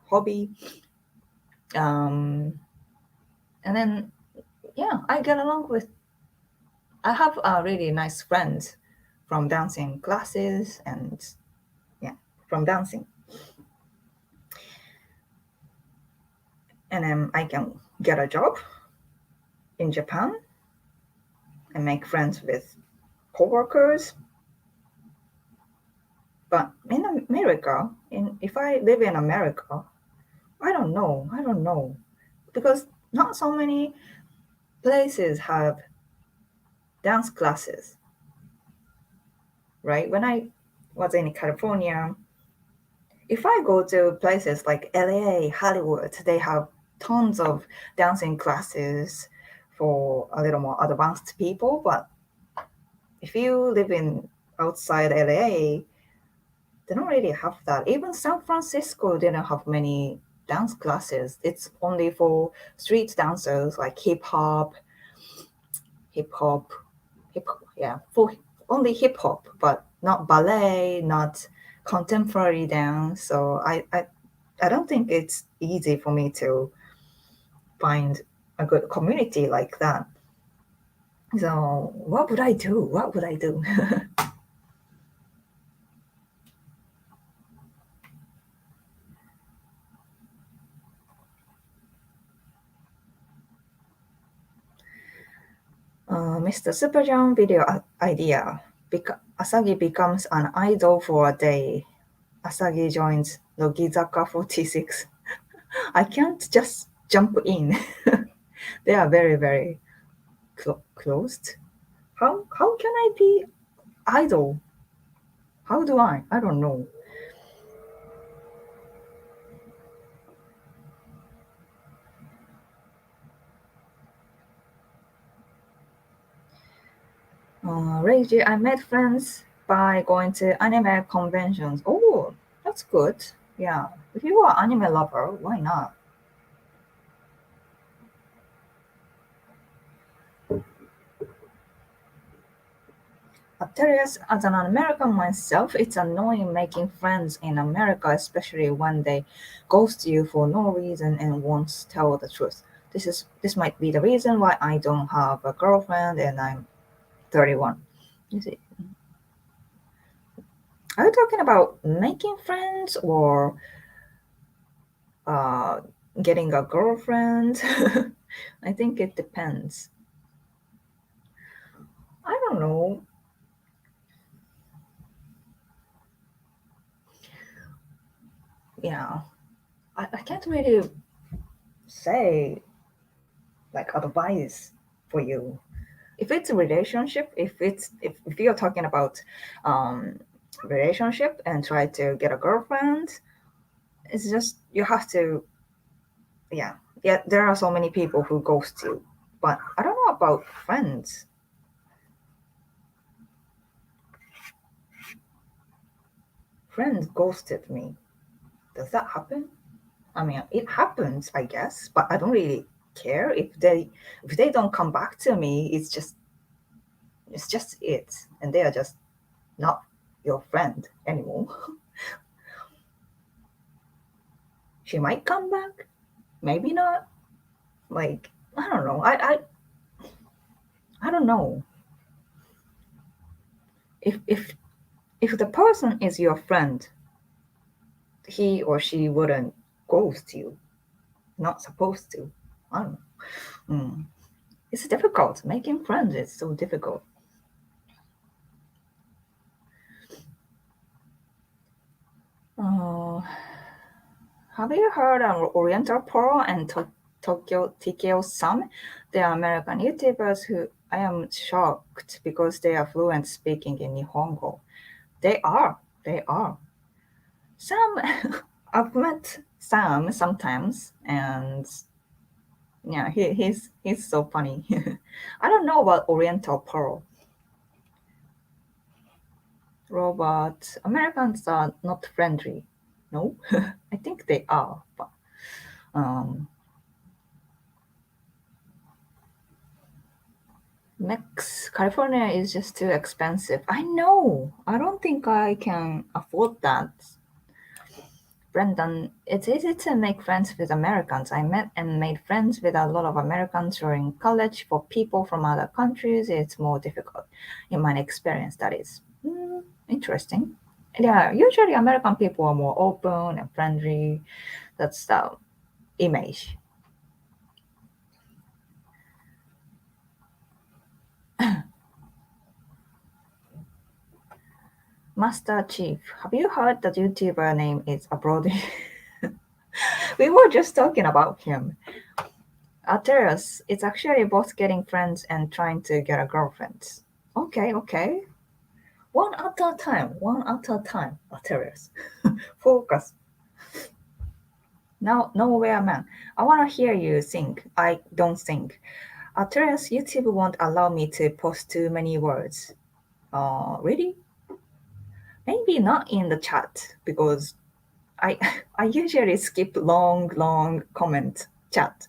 Speaker 1: hobby. Um, and then, yeah, I get along with. I have a really nice friends from dancing classes, and yeah, from dancing. And then I can get a job in Japan and make friends with coworkers. But in America, if I live in America, I don't know. I don't know, because not so many places have dance classes, right? When I was in California, if I go to places like LA, Hollywood, they have tons of dancing classes for a little more advanced people. But if you live in outside LA, they don't really have that. Even San Francisco didn't have many dance classes. It's only for street dancers like hip hop, yeah, for only hip hop, but not ballet, not contemporary dance. So I don't think it's easy for me to find a good community like that. So what would I do? What would I do? Mr. Superjump video idea. Asagi becomes an idol for a day. Asagi joins Nogizaka 46. I can't just jump in. They are very, very closed. How can I be idol? How do I? I don't know. Reiji, I made friends by going to anime conventions. Oh, that's good. Yeah. If you are anime lover, why not? Curious, as an American myself, it's annoying making friends in America, especially when they ghost you for no reason and won't tell the truth. This might be the reason why I don't have a girlfriend and I'm 31. You see, are you talking about making friends or uh, getting a girlfriend? I think it depends. I don't know. Yeah, I can't really say like advice for you. If it's a relationship, if you're talking about um, relationship and try to get a girlfriend, it's just you have to. Yeah. There are so many people who ghost you, but I don't know about friends. Friends ghosted me. Does that happen? I mean, it happens, I guess, but I don't really care if they don't come back to me. It's just it, and they are just not your friend anymore. She might come back, maybe not. Like, I don't know. I don't know if the person is your friend, he or she wouldn't ghost you. Not supposed to. I don't know. Mm. It's difficult. Making friends is so difficult. Uh, have you heard of Oriental Pearl and Tokyo TKO Sam? They are American YouTubers who I am shocked because they are fluent speaking in Nihongo. They are. They are. Sam, I've met Sam sometimes, and yeah, he's so funny. I don't know about Oriental Pearl. Robot Americans are not friendly. No, I think they are, but um, California is just too expensive. I know. I don't think I can afford that. Brendan, it's easy to make friends with Americans. I met and made friends with a lot of Americans during college. For people from other countries, it's more difficult. In my experience, that is. Interesting. Yeah, usually American people are more open and friendly. That's the image. Master Chief, have you heard that YouTuber name is abroad? We were just talking about him. Ateros, it's actually both getting friends and trying to get a girlfriend. Okay, okay. One at a time, one at a time, Ateros. Focus. Now, nowhere man. I wanna hear you sing. I don't sing. Ateros, YouTube won't allow me to post too many words. Really? Maybe not in the chat because I I usually skip long comment chat.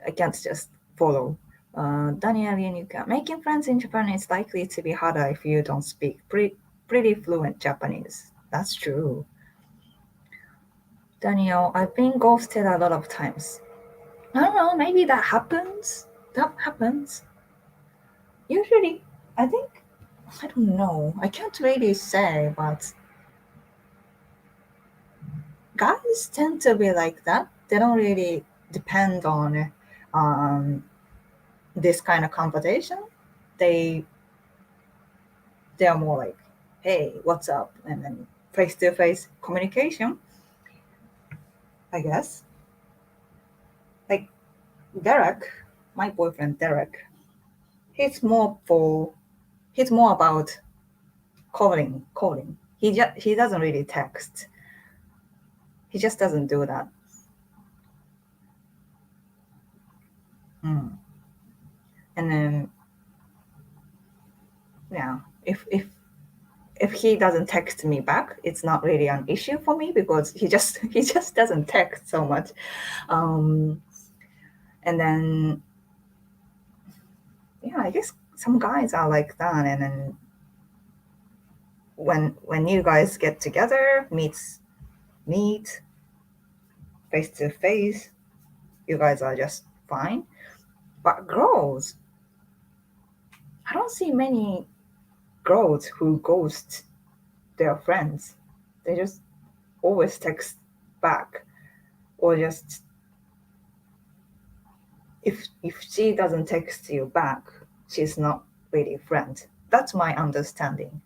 Speaker 1: I can't just follow. Daniel Yunika, making friends in Japan is likely to be harder if you don't speak pretty fluent Japanese. That's true. Daniel, I've been ghosted a lot of times. I don't know, maybe that happens. That happens. Usually, I think, I don't know. I can't really say, but guys tend to be like that. They don't really depend on um, this kind of conversation. They they are more like, hey, what's up? And then face to face communication, I guess. Like Derek, my boyfriend Derek, he's more for he's more about calling. He doesn't really text. He just doesn't do that. Mm. And then yeah, if he doesn't text me back, it's not really an issue for me because he just doesn't text so much. Um, and then yeah, I guess some guys are like that. And then when you guys get together, meet face to face, you guys are just fine. But girls, I don't see many girls who ghost their friends. They just always text back, or just if she doesn't text you back, she's not really a friend. That's my understanding.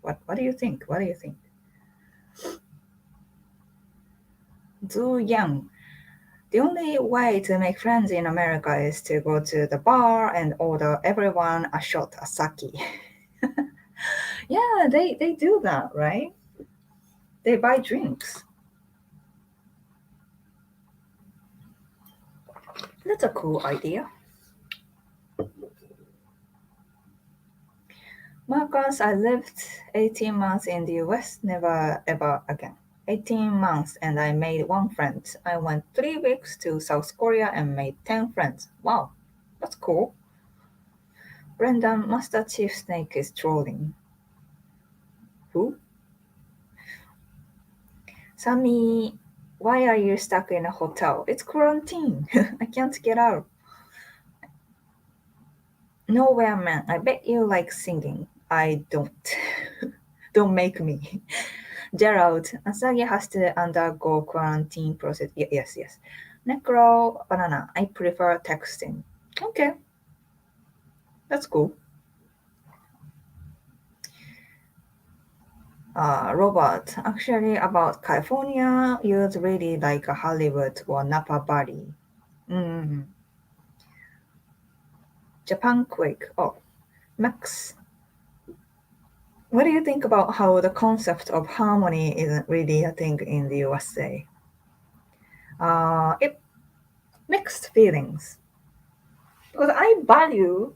Speaker 1: What do you think? What do you think? Zhu Yang. The only way to make friends in America is to go to the bar and order everyone a shot of sake. Yeah, they do that, right? They buy drinks. That's a cool idea. Marcus, I lived 18 months in the US, never ever again. 18 months and I made one friend. I went 3 weeks to South Korea and made 10 friends. Wow, that's cool. Brendan, Master Chief Snake is trolling. Who? Sammy, why are you stuck in a hotel? It's quarantine. I can't get out. Nowhere, man. I bet you like singing. I don't. Don't make me. Gerald, Asagi has to undergo quarantine process. Yes, yes. Necro, banana. I prefer texting. Okay, that's cool. Robert, actually about California, you'd really like a Hollywood or Napa Valley. Mm. Japan quick. Oh, Max, what do you think about how the concept of harmony isn't really a thing in the USA? It mixed feelings because I value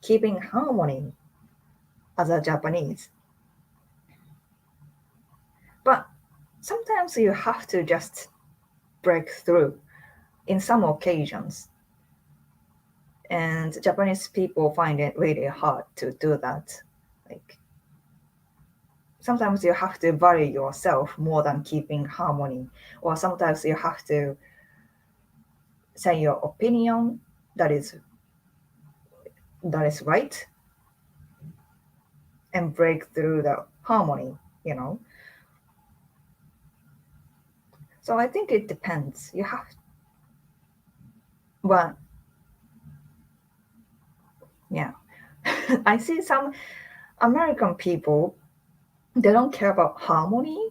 Speaker 1: keeping harmony as a Japanese. sometimes you have to just break through in some occasions. And Japanese people find it really hard to do that. Like sometimes you have to value yourself more than keeping harmony, or sometimes you have to say your opinion that is right and break through the harmony. So I think it depends. You have, well, yeah. I see some American people, they don't care about harmony.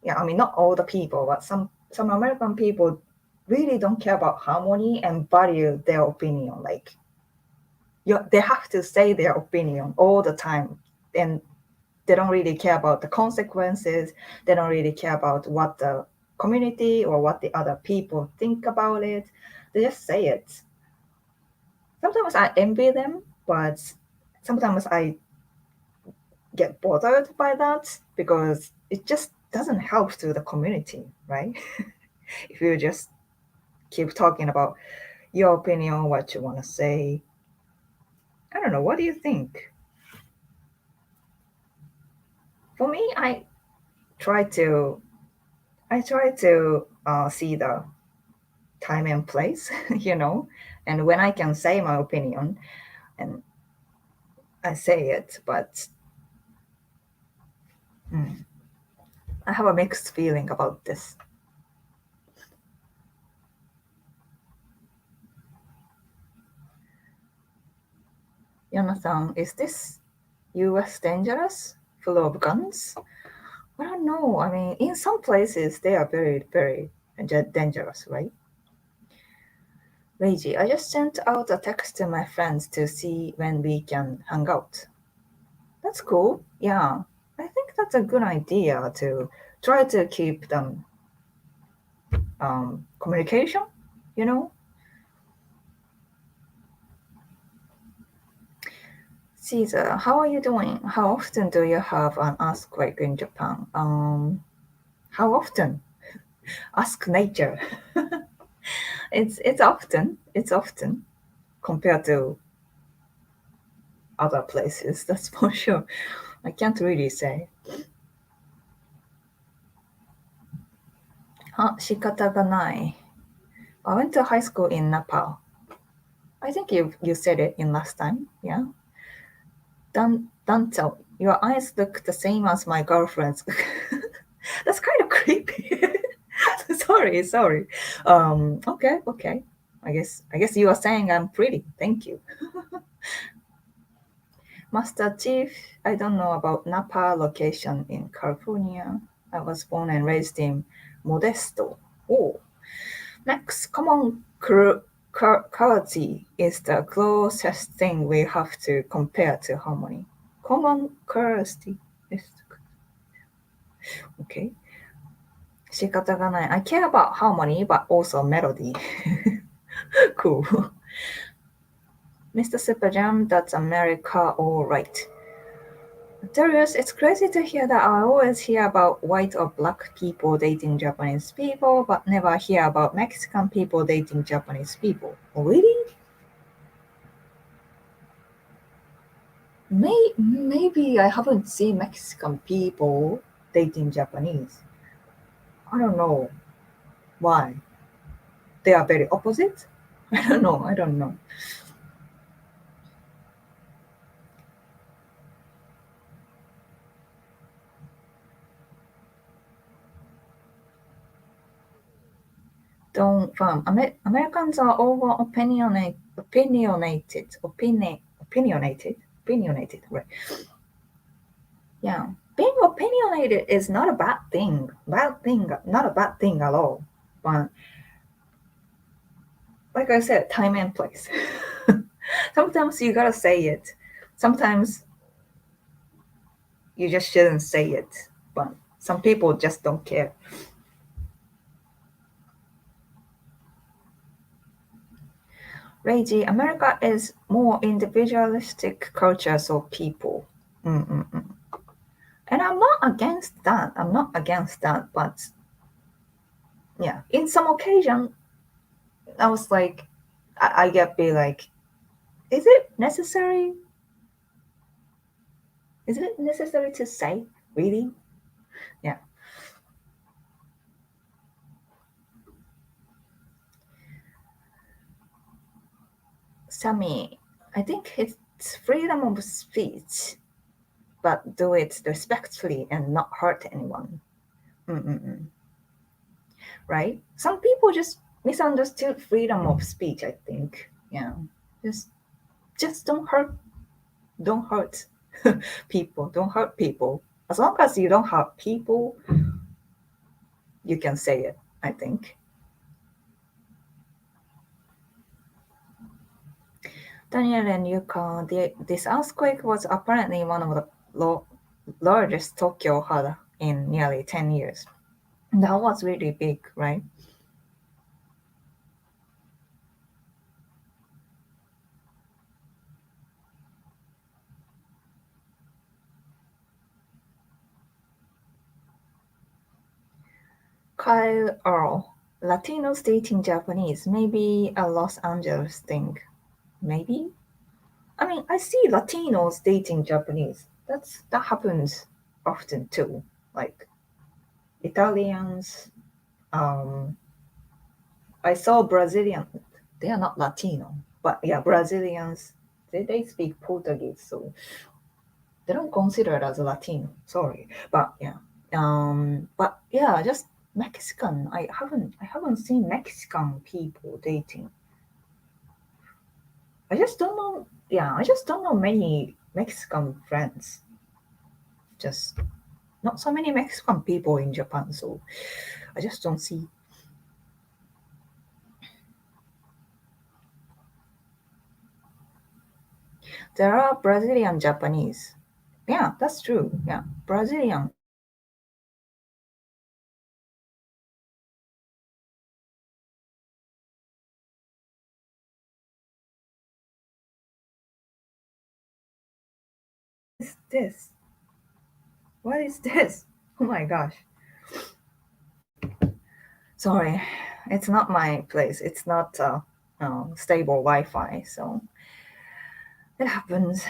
Speaker 1: Yeah, I mean, not all the people, but some American people really don't care about harmony and value their opinion. Like, they have to say their opinion all the time, and they don't really care about the consequences. They don't really care about what the community or what the other people think about it. They just say it. Sometimes I envy them, but sometimes I get bothered by that because it just doesn't help to the community, right? If you just keep talking about your opinion, what you want to say. I don't know. What do you think? For me, try to I try to see the time and place, and when I can say my opinion, and I say it, but mm, I have a mixed feeling about this. Jonathan, is this US dangerous? Full of guns? I don't know. I mean, in some places they are very, very dangerous, right? Reiji, I just sent out a text to my friends to see when we can hang out. That's cool. Yeah. I think that's a good idea to try to keep them communication, you know? Caesar, how are you doing? How often do you have an earthquake in Japan? How often? Ask nature. It's often. It's often compared to other places, that's for sure. I can't really say. 仕方がない. I went to high school in Nepal. I think you said it in last time, yeah? Danto, your eyes look the same as my girlfriend's. That's kind of creepy. Sorry. Okay. I guess you are saying I'm pretty. Thank you. Master Chief, I don't know about Napa location in California. I was born and raised in Modesto. Oh, next, common courtesy is the closest thing we have to compare to harmony. Common courtesy is okay. 仕方がない. I care about harmony, but also melody. Cool. Mr. Super Jam, that's America, all right. Darius, it's crazy to hear that. I always hear about white or black people dating Japanese people, but never hear about Mexican people dating Japanese people. Really? Maybe I haven't seen Mexican people dating Japanese. I don't know why. They are very opposite? I don't know. Don't Americans are over opinionated, right? Yeah. Being opinionated is not a not a bad thing at all. But like I said, time and place. Sometimes you gotta say it. Sometimes you just shouldn't say it. But some people just don't care. Reggie, America is more individualistic culture, so people. Mm-mm-mm. And I'm not against that. I'm not against that. But yeah, in some occasion, I was like, I get be like, is it necessary? Is it necessary to say really? Yeah. Sammy, I think it's freedom of speech, but do it respectfully and not hurt anyone. Mm-mm-mm. Right? Some people just misunderstood freedom of speech. I think. Yeah. Just just don't hurt people. Don't hurt people. As long as you don't hurt people, you can say it. I think. Daniel and Yuka, this earthquake was apparently one of the largest Tokyo had in nearly 10 years. That was really big, right? Kyle Earl, Latinos dating Japanese, maybe a Los Angeles thing. Maybe? I mean, I see Latinos dating Japanese. That happens often too. Like Italians, um, I saw Brazilian. They are not Latino, but yeah, Brazilians. They speak Portuguese, so they don't consider it as a Latino. Sorry, but yeah, but yeah, just Mexican. I haven't seen Mexican people dating. I just don't know. Yeah, I just don't know many Mexican friends. Just not so many Mexican people in Japan, so I just don't see. There are Brazilian Japanese. Yeah, that's true. Yeah, Brazilian. Is this? What is this? Oh my gosh. Sorry, it's not my place. It's not stable Wi-Fi, so it happens.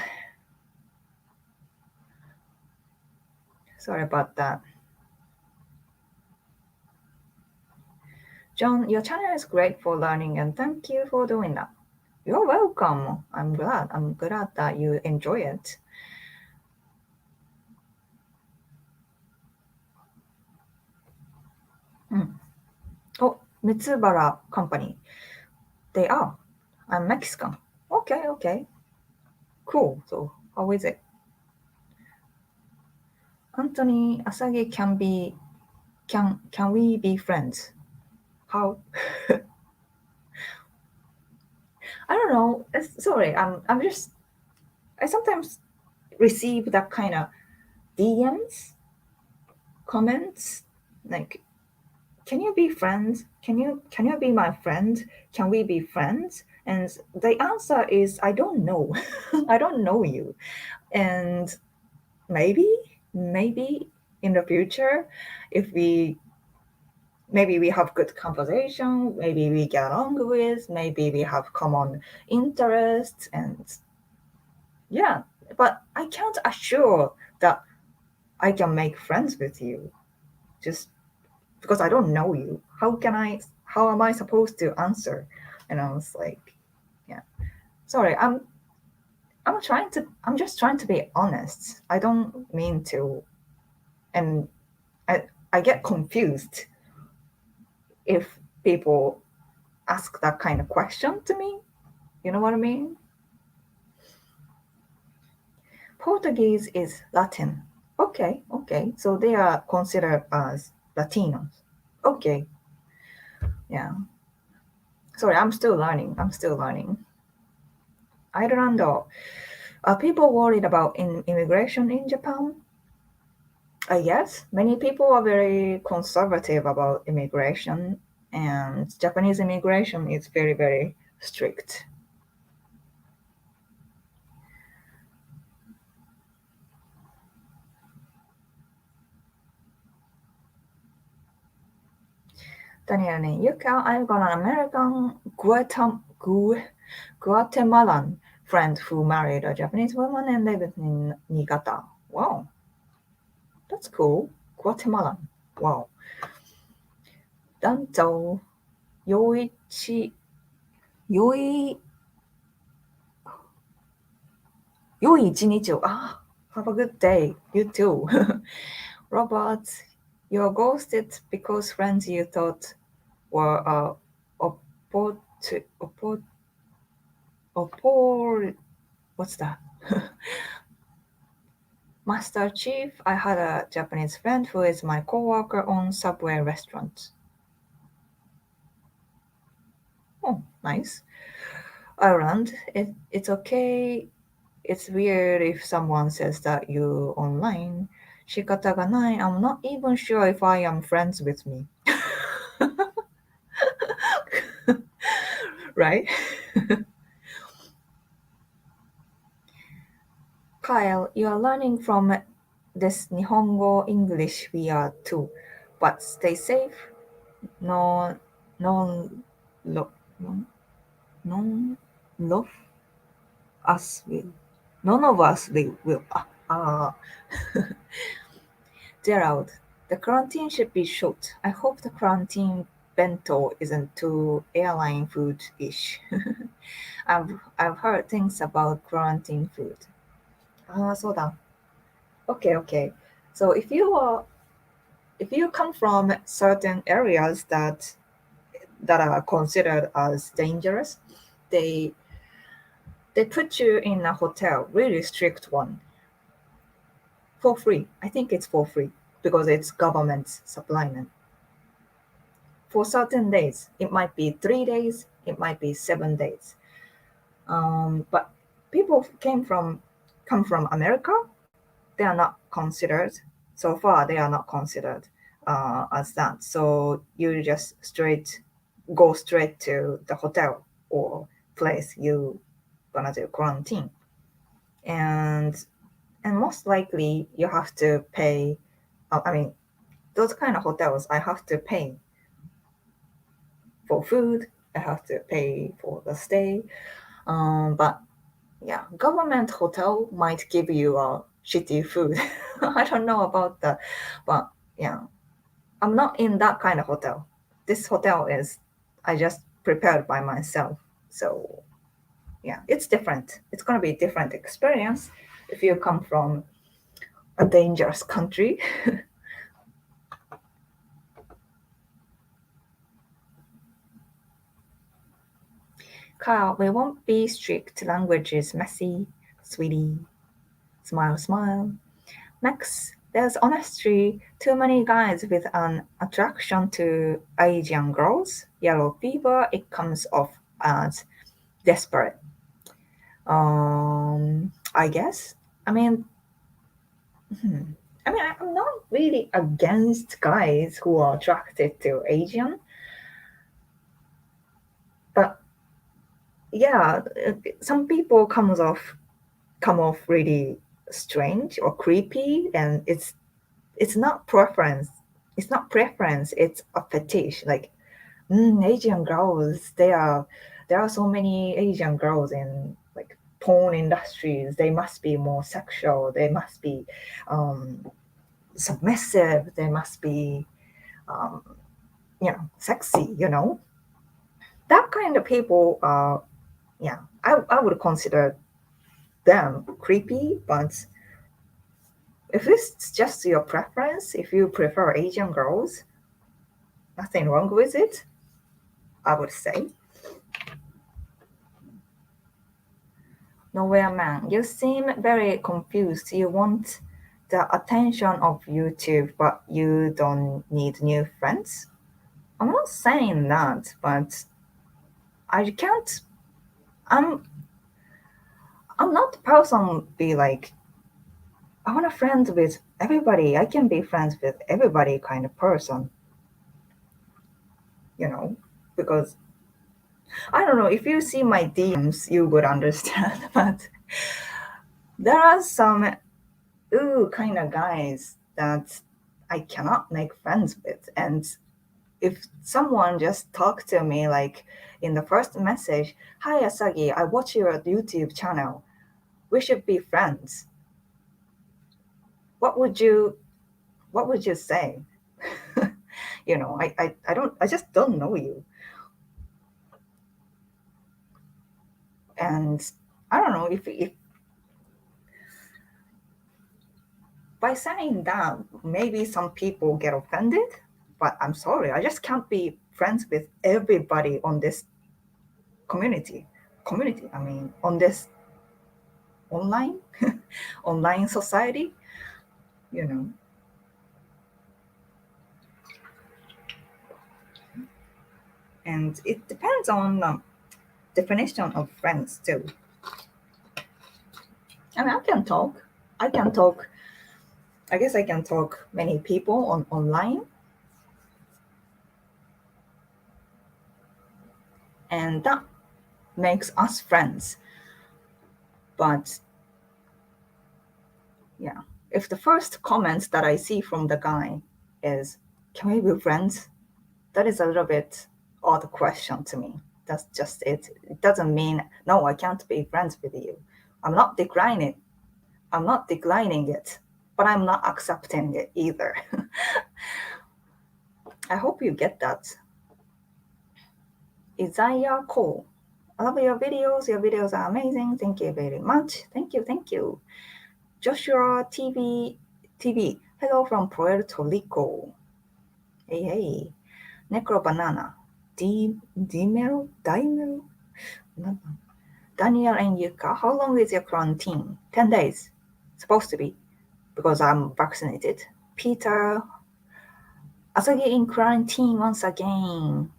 Speaker 1: Sorry about that. John, your channel is great for learning, and thank you for doing that. You're welcome. I'm glad. I'm glad that you enjoy it. Hmm. Oh, Mitsubara Company. They are. I'm Mexican. Okay, okay. Cool. So, how is it? Anthony Asagi can we be friends? How? I don't know. Sorry, I'm just I sometimes receive that kind of DMs, comments, like, can you be friends? Can you be my friend? Can we be friends? And the answer is I don't know. I don't know you. And maybe, maybe in the future, if maybe we have good conversation, maybe we get along with, maybe we have common interests, and yeah, but I can't assure that I can make friends with you just because I don't know you. How am I supposed to answer? And I was like, yeah, sorry, I'm just trying to be honest. I don't mean to, and I get confused if people ask that kind of question to me. You know what I mean? Portuguese is Latin. Okay, okay. So they are considered as Latinos. Okay, yeah. Sorry, I'm still learning. I'm still learning. Ireland. Are people worried about immigration in Japan? Yes, many people are very conservative about immigration, and Japanese immigration is very, very strict. Daniel, I've got an American Guatemalan friend who married a Japanese woman and lived in Niigata. Wow, that's cool. Guatemalan. Wow. 男女良い良い良い一日を。Ah, have a good day. You too. Robert, you're ghosted because friends you thought were oppo, oppo, oppo, what's that? Master Chief, I had a Japanese friend who is my coworker on Subway restaurant. Oh, nice. Ireland, it's okay. It's weird if someone says that you online. 仕方がない. I'm not even sure if I am friends with me. Right? Kyle, you are learning from this Nihongo English we are too. But stay safe. No, no, lo, no, love us will. None of us will. Gerald, the quarantine should be short. I hope the quarantine bento isn't too airline food-ish. I've heard things about quarantine food. そうだ. Okay, okay. So if you come from certain areas that are considered as dangerous, they they put you in a hotel, really strict one, for free. I think it's for free because it's government supplement. For certain days, it might be 3 days, it might be 7 days. But people come from America. They are not considered so far. They are not considered as that. So you just go straight to the hotel or place you gonna do quarantine, and most likely you have to pay. I mean, those kind of hotels, I have to pay for food. I have to pay for the stay. But yeah, government hotel might give you shitty food. I don't know about that, but yeah, I'm not in that kind of hotel. This hotel is I just prepared by myself. So yeah, it's different. It's gonna be a different experience if you come from a dangerous country. Carl, we won't be strict. Language is messy, sweetie. Smile, smile. Next, there's honestly too many guys with an attraction to Asian girls. Yellow fever, it comes off as desperate. I guess. I mean, hmm. I'm not really against guys who are attracted to Asian, but yeah, some people come off really strange or creepy, and it's not preference. It's not preference. It's a fetish. Like Asian girls, there are so many Asian girls in like porn industries. They must be more sexual. They must be submissive. They must be um, sexy. That kind of people. Yeah, I would consider them creepy, but if it's just your preference, if you prefer Asian girls, nothing wrong with it, I would say. Nowhere man, you seem very confused. You want the attention of YouTube, but you don't need new friends. I'm not saying that, but I can't. I'm I'm not the person be like I want a friend with everybody. I can be friends with everybody kind of person, you know, because I don't know if you see my DMs, you would understand. But there are some ooh kind of guys that I cannot make friends with, and if someone just talked to me like in the first message, "Hi Asagi, I watch your YouTube channel. We should be friends." What would you say? I just don't know you. And I don't know if by saying that, maybe some people get offended, but I'm sorry, I just can't be friends with everybody on this community. I mean, on this online, online society, you know. And it depends on definition of friends too. And I can talk. I can talk. I guess I can talk many people on online, and that makes us friends. But yeah, if the first comment that I see from the guy is, "Can we be friends?" That is a little bit odd question to me. That's just it. It doesn't mean no, I can't be friends with you. I'm not declining. I'm not declining it, but I'm not accepting it either. I hope you get that. Isaiah Cole. I love your videos. Your videos are amazing. Thank you very much. Thank you. Thank you. Joshua TV. Hello from Puerto Rico. Hey, hey. Necro Banana. Dimero? Daniel and Yuka, how long is your quarantine? 10 days. Supposed to be, because I'm vaccinated. Peter, Asagi in quarantine once again.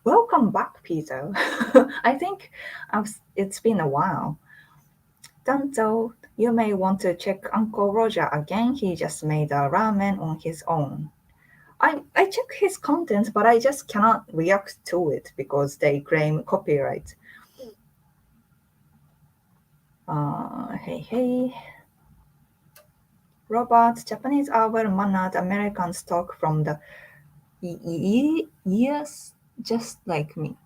Speaker 1: Welcome back, Peter. I think it's been a while. Danzo, you may want to check Uncle Roger again. He just made a ramen on his own. I check his content, but I just cannot react to it because they claim copyright. Hey, hey. Robert, Japanese are well-mannered Americans talk from the yes, just like me.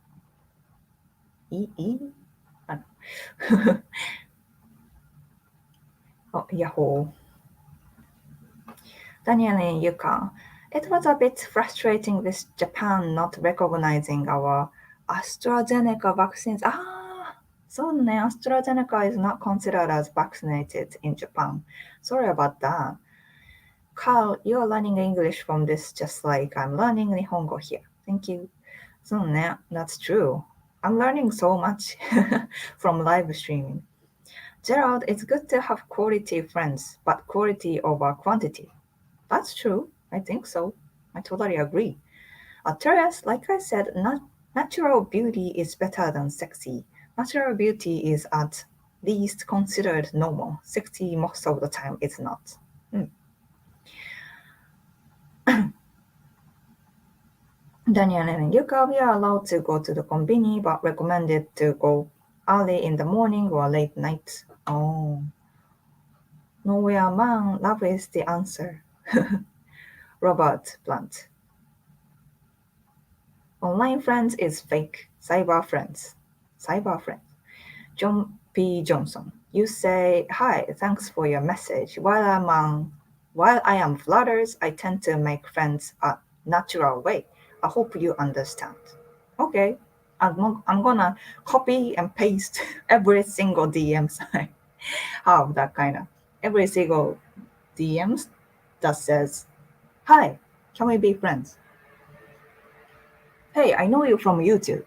Speaker 1: Oh, Yahoo. Daniel and Yuka. It was a bit frustrating with Japan not recognizing our AstraZeneca vaccines. AstraZeneca is not considered as vaccinated in Japan. Sorry about that. Carl, you're learning English from this just like I'm learning Nihongo here. Thank you. That's true. I'm learning so much from live streaming. Gerald, it's good to have quality friends, but quality over quantity. That's true. I think so. I totally agree. Terrace, like I said, natural beauty is better than sexy. Natural beauty is at least considered normal. Sexy most of the time it's not. Daniel and Yuka, we are allowed to go to the conveni, but recommended to go early in the morning or late night. Oh. Nowhere man, love is the answer. Robert Blunt. Online friends is fake. Cyber friends. John P. Johnson. You say, "Hi, thanks for your message. While I am flattered, I tend to make friends a natural way. I hope you understand." Okay. I'm gonna copy and paste every single DMs I have that kind of every single DMs that says, "Hi, can we be friends? Hey, I know you from YouTube.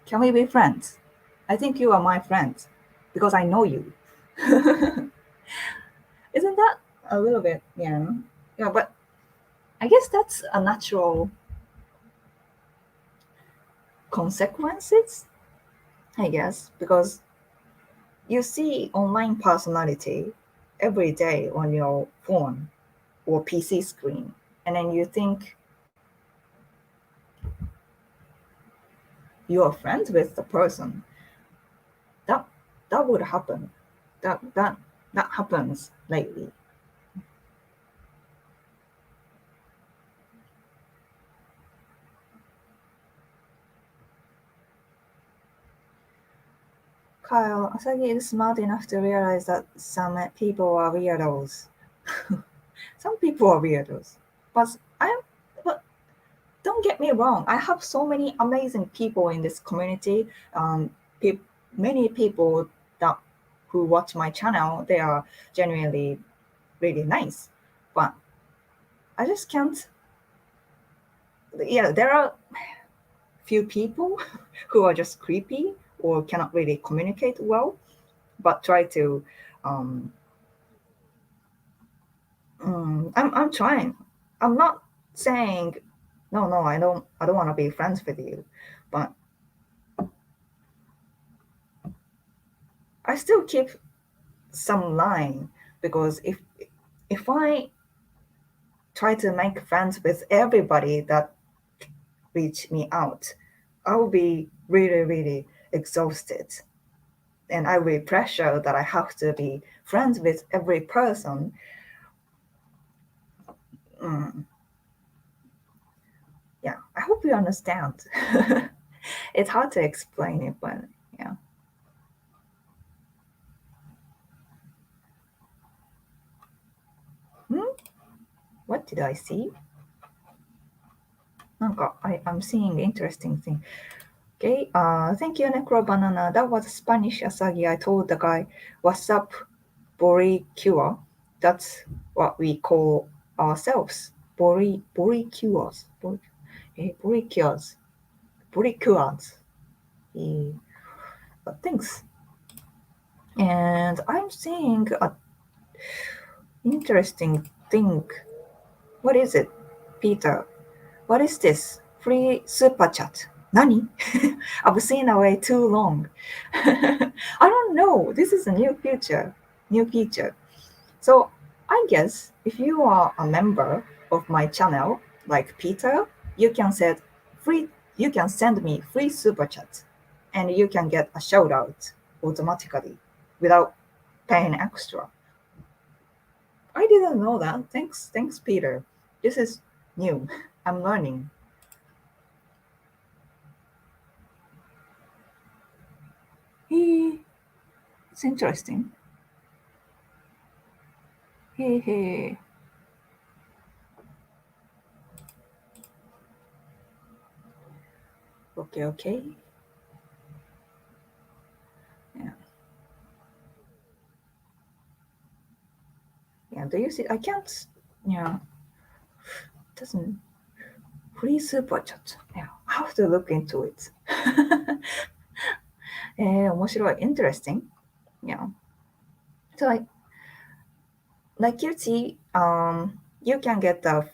Speaker 1: Can we be friends? I think you are my friend because I know you." Isn't that a little bit, Yeah, but I guess that's a natural consequences, I guess, because you see online personality every day on your phone or PC screen, and then you think you are friends with the person. That that would happen. That happens lately. Kyle, Asagi is smart enough to realize that some people are weirdos. Some people are weirdos. But but don't get me wrong. I have so many amazing people in this community. Pe- Many people that who watch my channel, they are genuinely really nice. But I just can't. Yeah, there are few people who are just creepy or cannot really communicate well, but try to. Um, I'm trying. I'm not saying no, no. I don't want to be friends with you, but I still keep some line because if I try to make friends with everybody that reach me out, I will be really, really exhausted. And I will be pressure that I have to be friends with every person. Mm, yeah, I hope you understand. It's hard to explain it, but yeah. Hmm? What did I see? I'm seeing interesting thing. Okay, thank you, Necro Banana. That was Spanish Asagi. I told the guy, what's up, Boricua? That's what we call ourselves. Boricuas. Boricuas. Boricuas. Eh, thanks. And I'm seeing a interesting thing. What is it, Peter? What is this? Free super chat. Nani? I've seen away too long. I don't know. This is a new feature. New feature. So I guess if you are a member of my channel, like Peter, you can set free. You can send me free super chat, and you can get a shout out automatically without paying extra. I didn't know that. Thanks, Peter. This is new. I'm learning. Hey, it's interesting. Hey, hey. Okay, okay. Yeah, yeah. Do you see? I can't. Yeah, doesn't free super chat. Yeah, I have to look into it. 面白い interesting. Yeah. So like you see, you can get a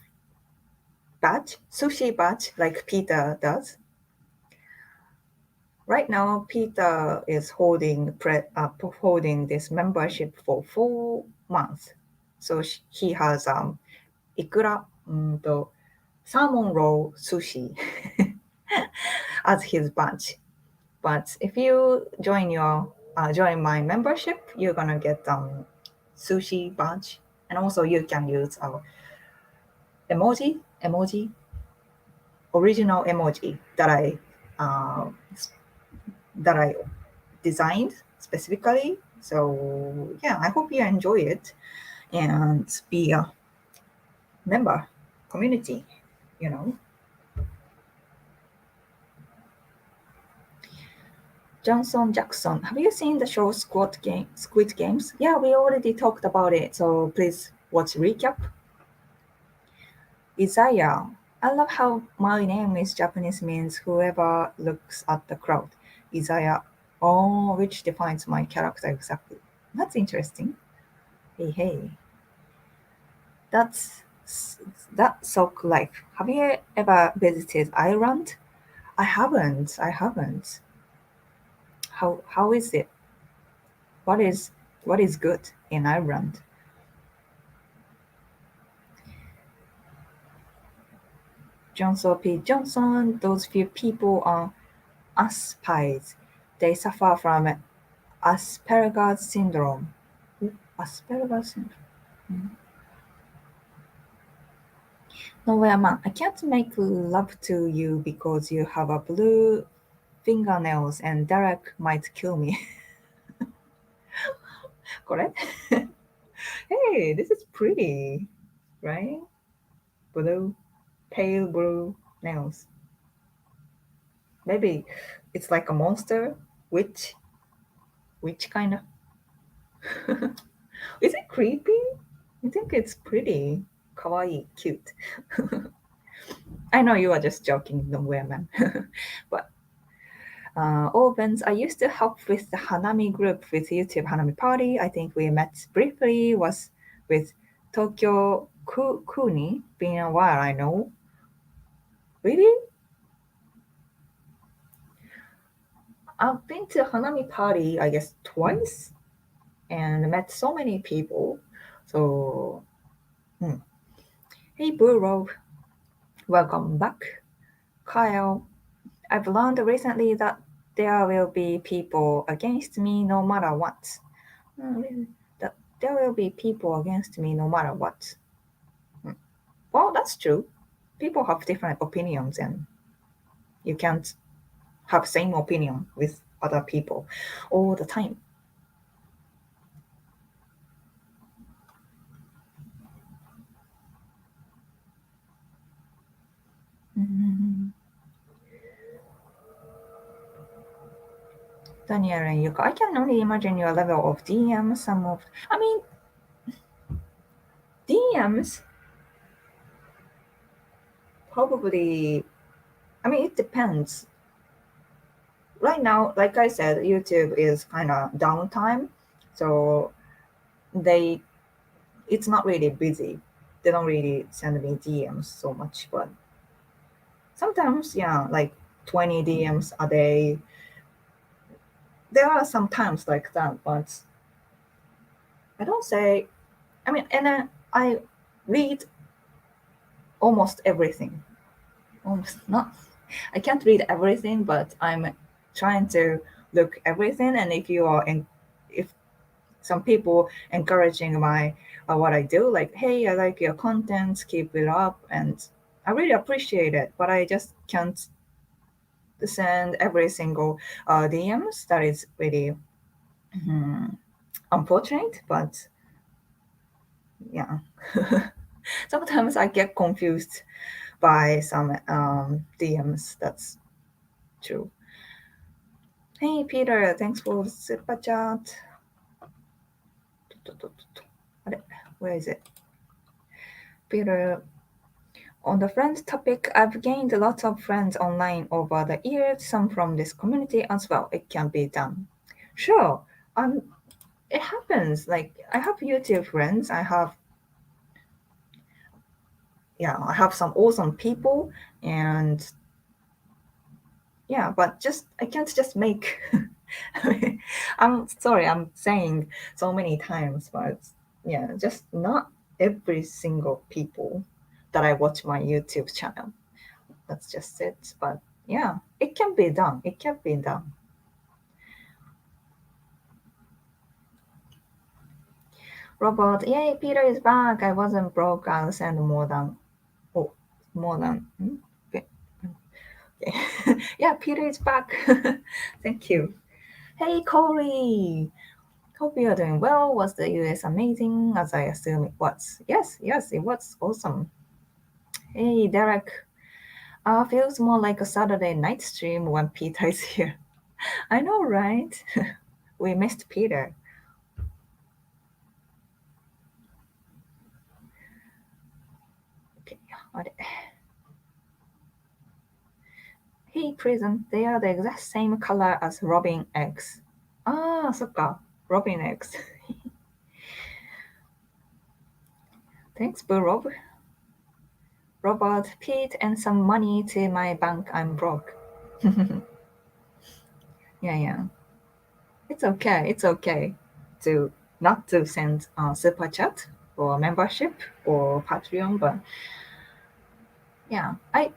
Speaker 1: badge, sushi badge, like Peter does. Right now, Peter is holding this membership for 4 months. So he has ikura, サーモン roll sushi as his badge. But if you join my membership, you're gonna get sushi badge, and also you can use emoji, original emoji uh, that I designed specifically. So yeah, I hope you enjoy it and be a member community. You know, Johnson Jackson. Have you seen the show Squid Games? Yeah, we already talked about it. So please watch recap. Isaiah. I love how my name is Japanese means whoever looks at the crowd. Isaiah. Oh, which defines my character exactly. That's interesting. Hey, hey. That's that's so life. Have you ever visited Ireland? I haven't. How is it? What is what is good in Ireland? Johnson P. Johnson, those few people are aspies. They suffer from Asperger's syndrome. Asperger's syndrome. No way, man. I can't make love to you because you have a blue fingernails and Derek might kill me. Correct? Hey, this is pretty, right? Blue, pale blue nails. Maybe it's like a monster, witch kind of. Is it creepy? I think it's pretty kawaii, cute. I know you are just joking, don't wear man. But Ovens, I used to help with the Hanami group with YouTube Hanami Party. I think we met briefly, was with Tokyo Kuni. Been a while, I know. Really? I've been to Hanami Party, I guess, twice and met so many people. So, hmm. Hey, Burrow, welcome back. Kyle, I've learned recently that there will be people against me no matter what. Really? That there will be people against me no matter what. Hmm. Well, that's true. People have different opinions, and you can't have same opinion with other people all the time. Mhm. Daniel and Yuka, I can only imagine your level of DM. I mean, DMs probably. I mean, it depends. Right now, like I said, YouTube is kind of downtime, so they it's not really busy. They don't really send me DMs so much, but sometimes, yeah, like 20 DMs a day. There are some times like that, but I don't say. I mean, and then I read almost everything. Almost not. I can't read everything, but I'm trying to look everything. And if some people encouraging my what I do, like, hey, I like your content, keep it up, and I really appreciate it. But I just can't send every single DMs. That is really unfortunate, but yeah. Sometimes I get confused by some DMs. That's true. Hey Peter, thanks for super chat. Where is it? Peter, on the friends topic, I've gained lots of friends online over the years, some from this community as well. It can be done. Sure, it happens. Like I have YouTube friends. I have some awesome people, and yeah, but just I can't just make. I'm sorry, I'm saying so many times, but yeah, just not every single people that I watch my YouTube channel. That's just it. But yeah, it can be done. It can be done. Robot, yay, Peter is back. I wasn't broke. I'll send oh, more than, okay. Okay. Yeah, Peter is back. Thank you. Hey, Corey. Hope you are doing well. Was the US amazing as I assume it was? Yes, yes, it was awesome. Hey, Derek. Feels more like a Saturday night stream when Peter is here. I know, right? We missed Peter. Okay, hey, Prison, they are the exact same color as Robin eggs. Ah, そっか. Robin eggs. Thanks, Boo Rob. Robot, Pete, and some money to my bank. I'm broke. Yeah, yeah. It's okay. It's okay to not to send super chat or membership or Patreon, but yeah, I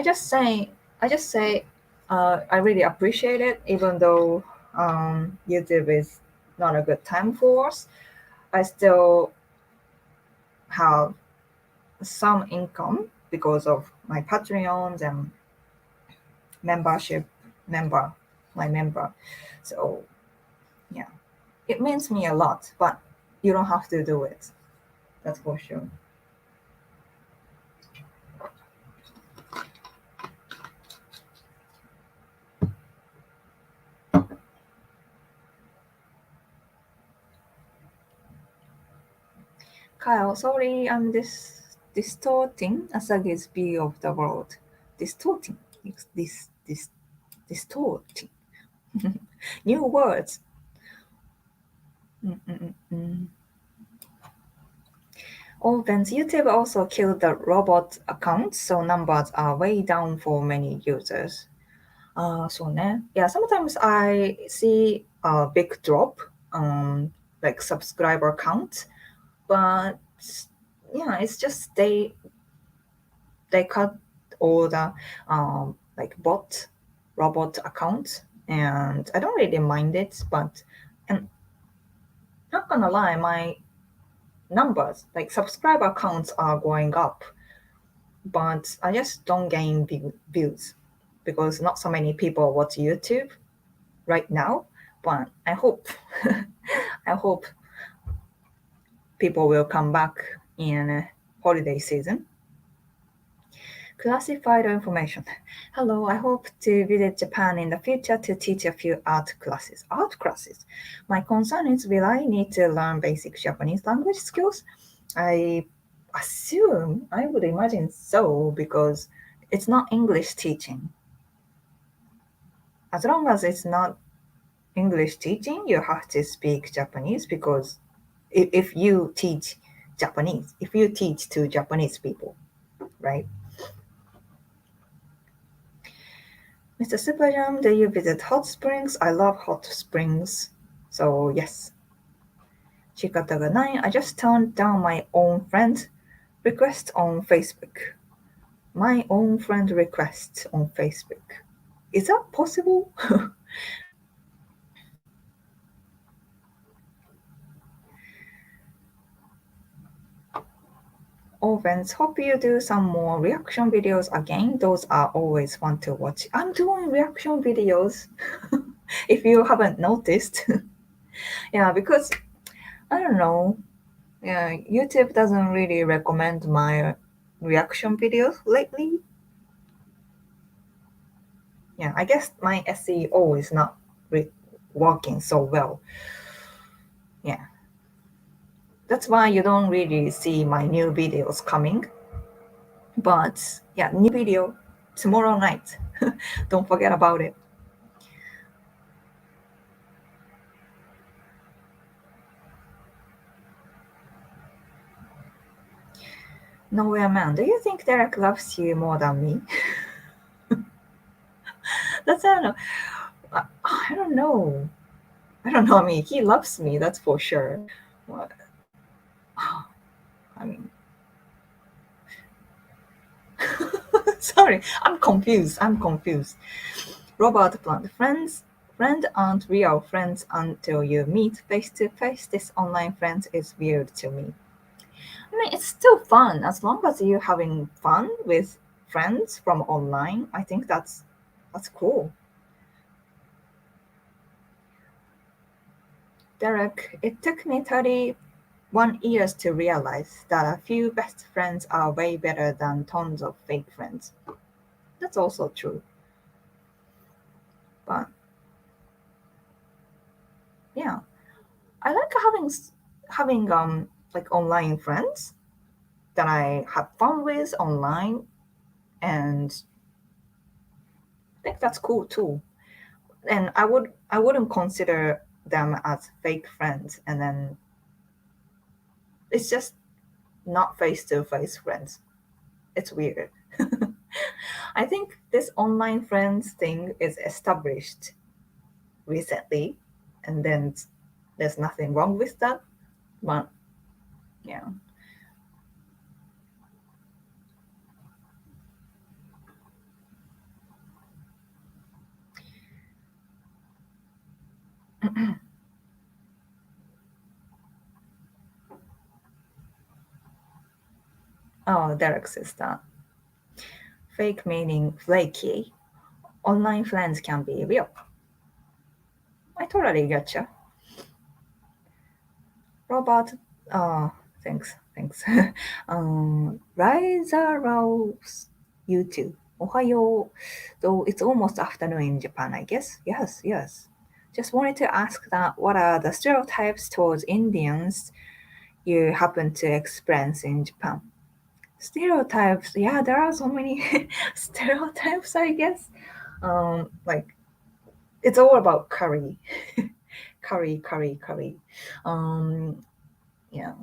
Speaker 1: just say I really appreciate it, even though YouTube is not a good time for us. I still have some income because of my Patreons and membership member, my member. So yeah. It means me a lot, but you don't have to do it. That's for sure. Kyle, sorry, I'm distorting Asagi's view of the world. Distorting. Distorting. New words. Mm-mm-mm. Oh, Ben's YouTube also killed the robot account, so numbers are way down for many users. そうね. Yeah, sometimes I see a big drop, like subscriber count, but yeah, it's just they cut all the like robot accounts, and I don't really mind it, but and not gonna lie, my numbers like subscriber counts are going up, but I just don't gain views because not so many people watch YouTube right now. But I hope I hope people will come back in holiday season. Classified information. Hello, I hope to visit Japan in the future to teach a few art classes. Art classes. My concern is, will I need to learn basic Japanese language skills? I I would imagine so because it's not English teaching. As long as it's not English teaching, you have to speak Japanese because if you teach Japanese, if you teach to Japanese people, right? Mr. Superjam, do you visit hot springs? I love hot springs. So, yes. Chikata 9, I just turned down my own friend request on Facebook. My own friend request on Facebook. Is that possible? Oh, friends, hope you do some more reaction videos again. Those are always fun to watch. I'm doing reaction videos, if you haven't noticed. Yeah, because I don't know. Yeah, YouTube doesn't really recommend my reaction videos lately. Yeah, I guess my SEO is not working so well. Yeah, that's why you don't really see my new videos coming. But yeah, new video tomorrow night. Don't forget about it. Nowhere Man, do you think Derek loves you more than me? That's I don't know. I don't know. I don't know. I mean, he loves me. That's for sure. What? I mean, sorry, I'm confused. I'm confused. Robert Plant, friend aren't real friends until you meet face to face. This online friends is weird to me. I mean, it's still fun as long as you're having fun with friends from online. I think that's cool. Derek, it took me 31 years to realize that a few best friends are way better than tons of fake friends. That's also true. But yeah, I like having like online friends that I have fun with online, and I think that's cool too. And I wouldn't consider them as fake friends, and then it's just not face to face friends. It's weird. I think this online friends thing is established recently, and then there's nothing wrong with that. But yeah. Oh, Derek says that. Fake meaning flaky. Online friends can be real. I totally getcha. Robert, uh, thanks. Riza Rao's YouTube. Ohayo. Though it's almost afternoon in Japan, I guess. Yes. Just wanted to ask that what are the stereotypes towards Indians you happen to experience in Japan? Stereotypes, yeah, there are so many stereotypes, I guess. Like it's all about curry, curry. Um, yeah,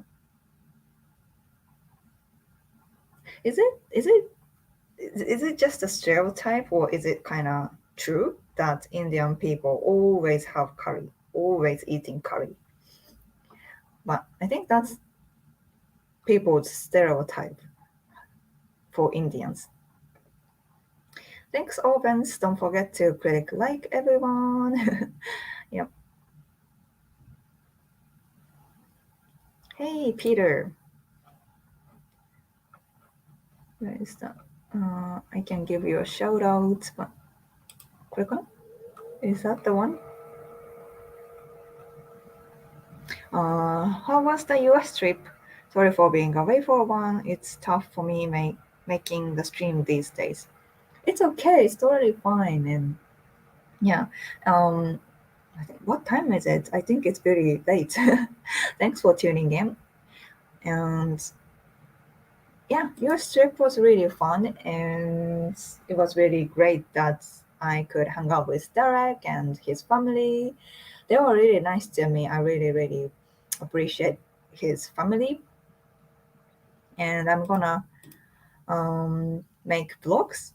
Speaker 1: is it just a stereotype or is it kind of true that Indian people always have curry, always eating curry? But I think that's people's stereotype for Indians. Thanks, Opens. Don't forget to click like everyone. Yep. Hey, Peter. Where is that? I can give you a shout out, but click on. Is that the one? How was the US trip? Sorry for being away for a while. It's tough for me making the stream these days. It's okay. It's totally fine. And yeah, um, what time is it? I think it's very late. Thanks for tuning in. And yeah, your trip was really fun, and it was really great that I could hang out with Derek and his family. They were really nice to me. I really appreciate his family, and I'm gonna make vlogs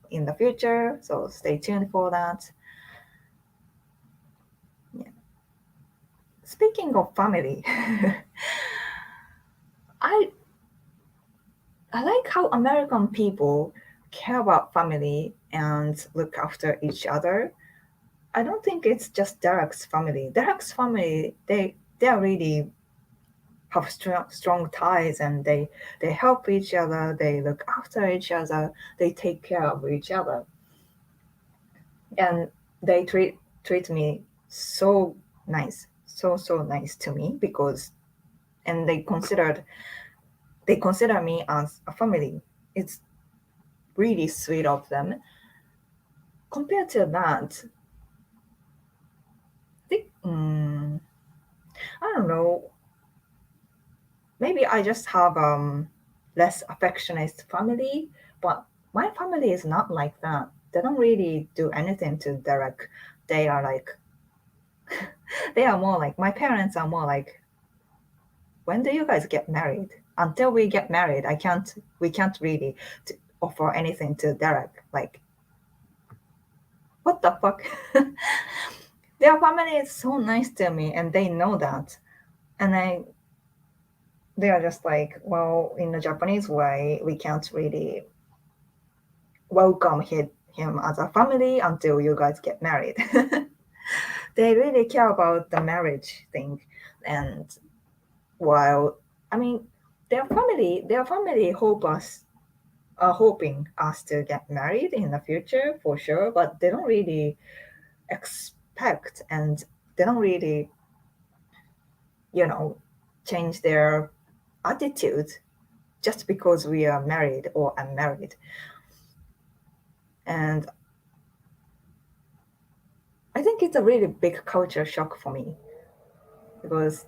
Speaker 1: in the future. So stay tuned for that. Yeah. Speaking of family, I I like how American people care about family and look after each other. I don't think it's just Derek's family. Derek's family, they are really have strong ties and they help each other, they look after each other, they take care of each other, and they treat me so nice, so nice to me because and they consider me as a family. It's really sweet of them. Compared to that, I think I don't know. Maybe I just have less affectionate family, but my family is not like that. They don't really do anything to Derek. They are like they are more like my parents are more like, when do you guys get married? Until we get married, I can't we can't really offer anything to Derek. Like what the fuck? Their family is so nice to me and they know that. And they are just like, well, in the Japanese way, we can't really welcome him as a family until you guys get married. They really care about the marriage thing. And while, I mean, their family are hoping us to get married in the future for sure, but they don't really expect and they don't really, you know, change their attitude just because we are married or unmarried. And I think it's a really big culture shock for me because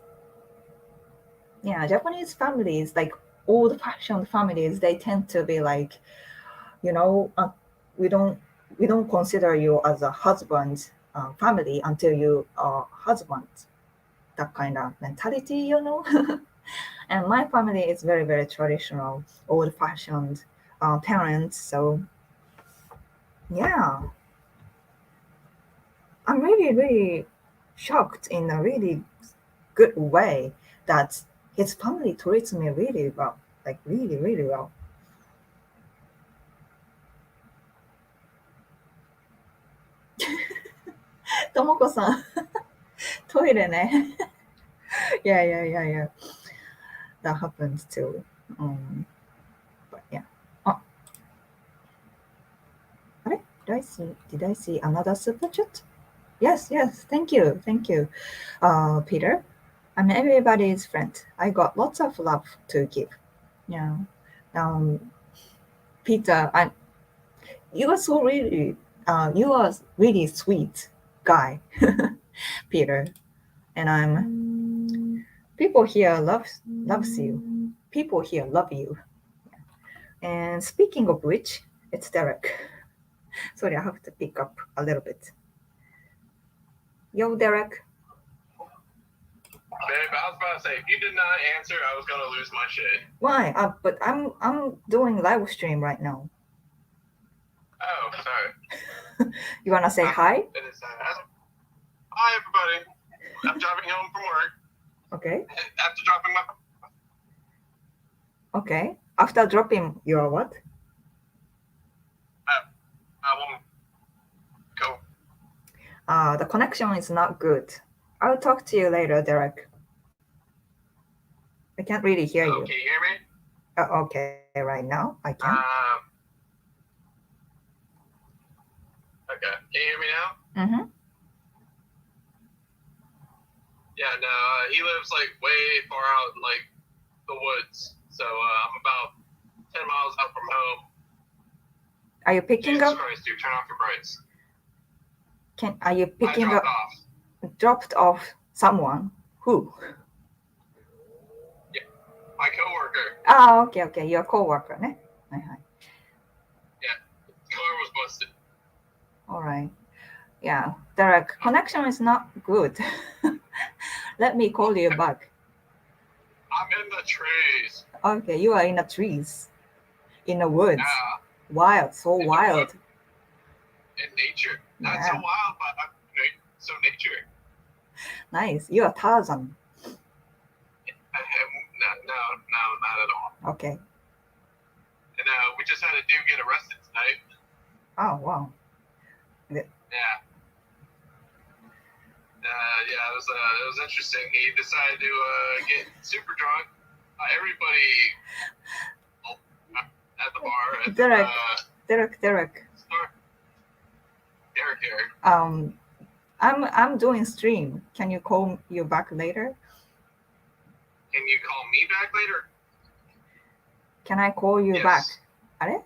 Speaker 1: yeah, Japanese families, like old-fashioned families, they tend to be like, you know, we don't we don't consider you as a husband family until you are husband. That kind of mentality, you know. And my family is very traditional, old-fashioned parents. So yeah, I'm really shocked in a really good way that his family treats me really well, like really well. ともこさん、トイレね。Yeah. That happens too. But yeah. あ、あれ did I see another super chat? Yes. Thank you. Peter. I'm everybody's friend. I got lots of love to give. Yeah. Peter, you are so really, you are really sweet guy, Peter. And people here loves you. People here love you. And speaking of which, it's Derek. Sorry, I have to pick up a little bit. Yo, Derek.
Speaker 2: Babe, I was about to say, if you did not answer, I was gonna lose my shit.
Speaker 1: Why? But I'm doing live stream right now.
Speaker 2: Oh, sorry.
Speaker 1: You wanna say hi?
Speaker 2: Hi, everybody. I'm driving home from work.
Speaker 1: Okay.
Speaker 2: After dropping my...
Speaker 1: Okay. After dropping your what?
Speaker 2: I won't go.
Speaker 1: The connection is not good. I'll talk to you later, Derek. I can't really hear you.
Speaker 2: Can you hear me?
Speaker 1: Okay, right now I can.
Speaker 2: Okay. Can you hear me now?
Speaker 1: Mm-hmm.
Speaker 2: Yeah, no, he lives like way far out in like the woods. So I'm about 10 miles out from home.
Speaker 1: Are you picking
Speaker 2: Jesus
Speaker 1: up?
Speaker 2: Christ, dude, turn off your brakes.
Speaker 1: Are you picking
Speaker 2: I dropped
Speaker 1: up?
Speaker 2: off.
Speaker 1: Dropped off someone? Who?
Speaker 2: Yeah, my coworker.
Speaker 1: Ah, okay. Your coworker, ne?
Speaker 2: Yeah, the car was busted.
Speaker 1: All right. Yeah, Derek, connection is not good. Let me call you back.
Speaker 2: I'm in the trees.
Speaker 1: Okay, you are in the trees, in the woods.
Speaker 2: Yeah.
Speaker 1: Wild, so wild.
Speaker 2: In nature. Not so wild, but so nature.
Speaker 1: Nice. You are Tarzan.
Speaker 2: No, not at all.
Speaker 1: Okay.
Speaker 2: And we just had a dude get arrested tonight.
Speaker 1: Oh, wow.
Speaker 2: Yeah. Yeah, it was interesting. He decided to get super drunk. Everybody at the bar.
Speaker 1: Derek.
Speaker 2: Derek.
Speaker 1: I'm doing stream. Can you call you back later?
Speaker 2: Can you call me back later?
Speaker 1: Can I call you back? Are?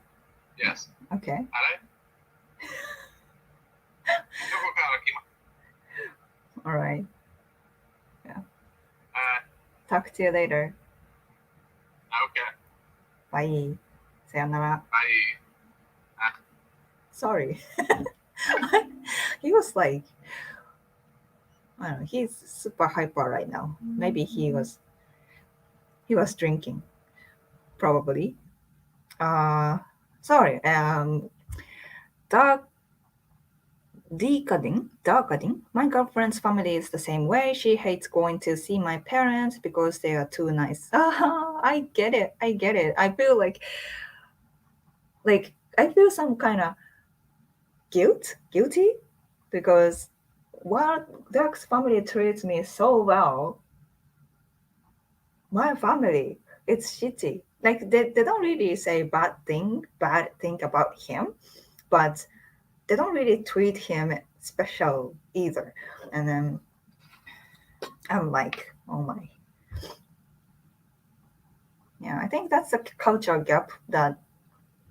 Speaker 2: Yes.
Speaker 1: Okay. All right. Yeah. Talk to you later.
Speaker 2: Okay.
Speaker 1: Bye. Sayonara.
Speaker 2: Bye.
Speaker 1: Sorry. He was like, I don't know, he's super hyper right now. Maybe he was drinking. Probably. Sorry. Darkening. My girlfriend's family is the same way. She hates going to see my parents because they are too nice. I get it. I feel like I feel some kind of guilty, because while Dark's family treats me so well, my family, it's shitty. Like they don't really say bad thing about him, but they don't really treat him special either. And then I'm like, oh my. Yeah, I think that's a cultural gap that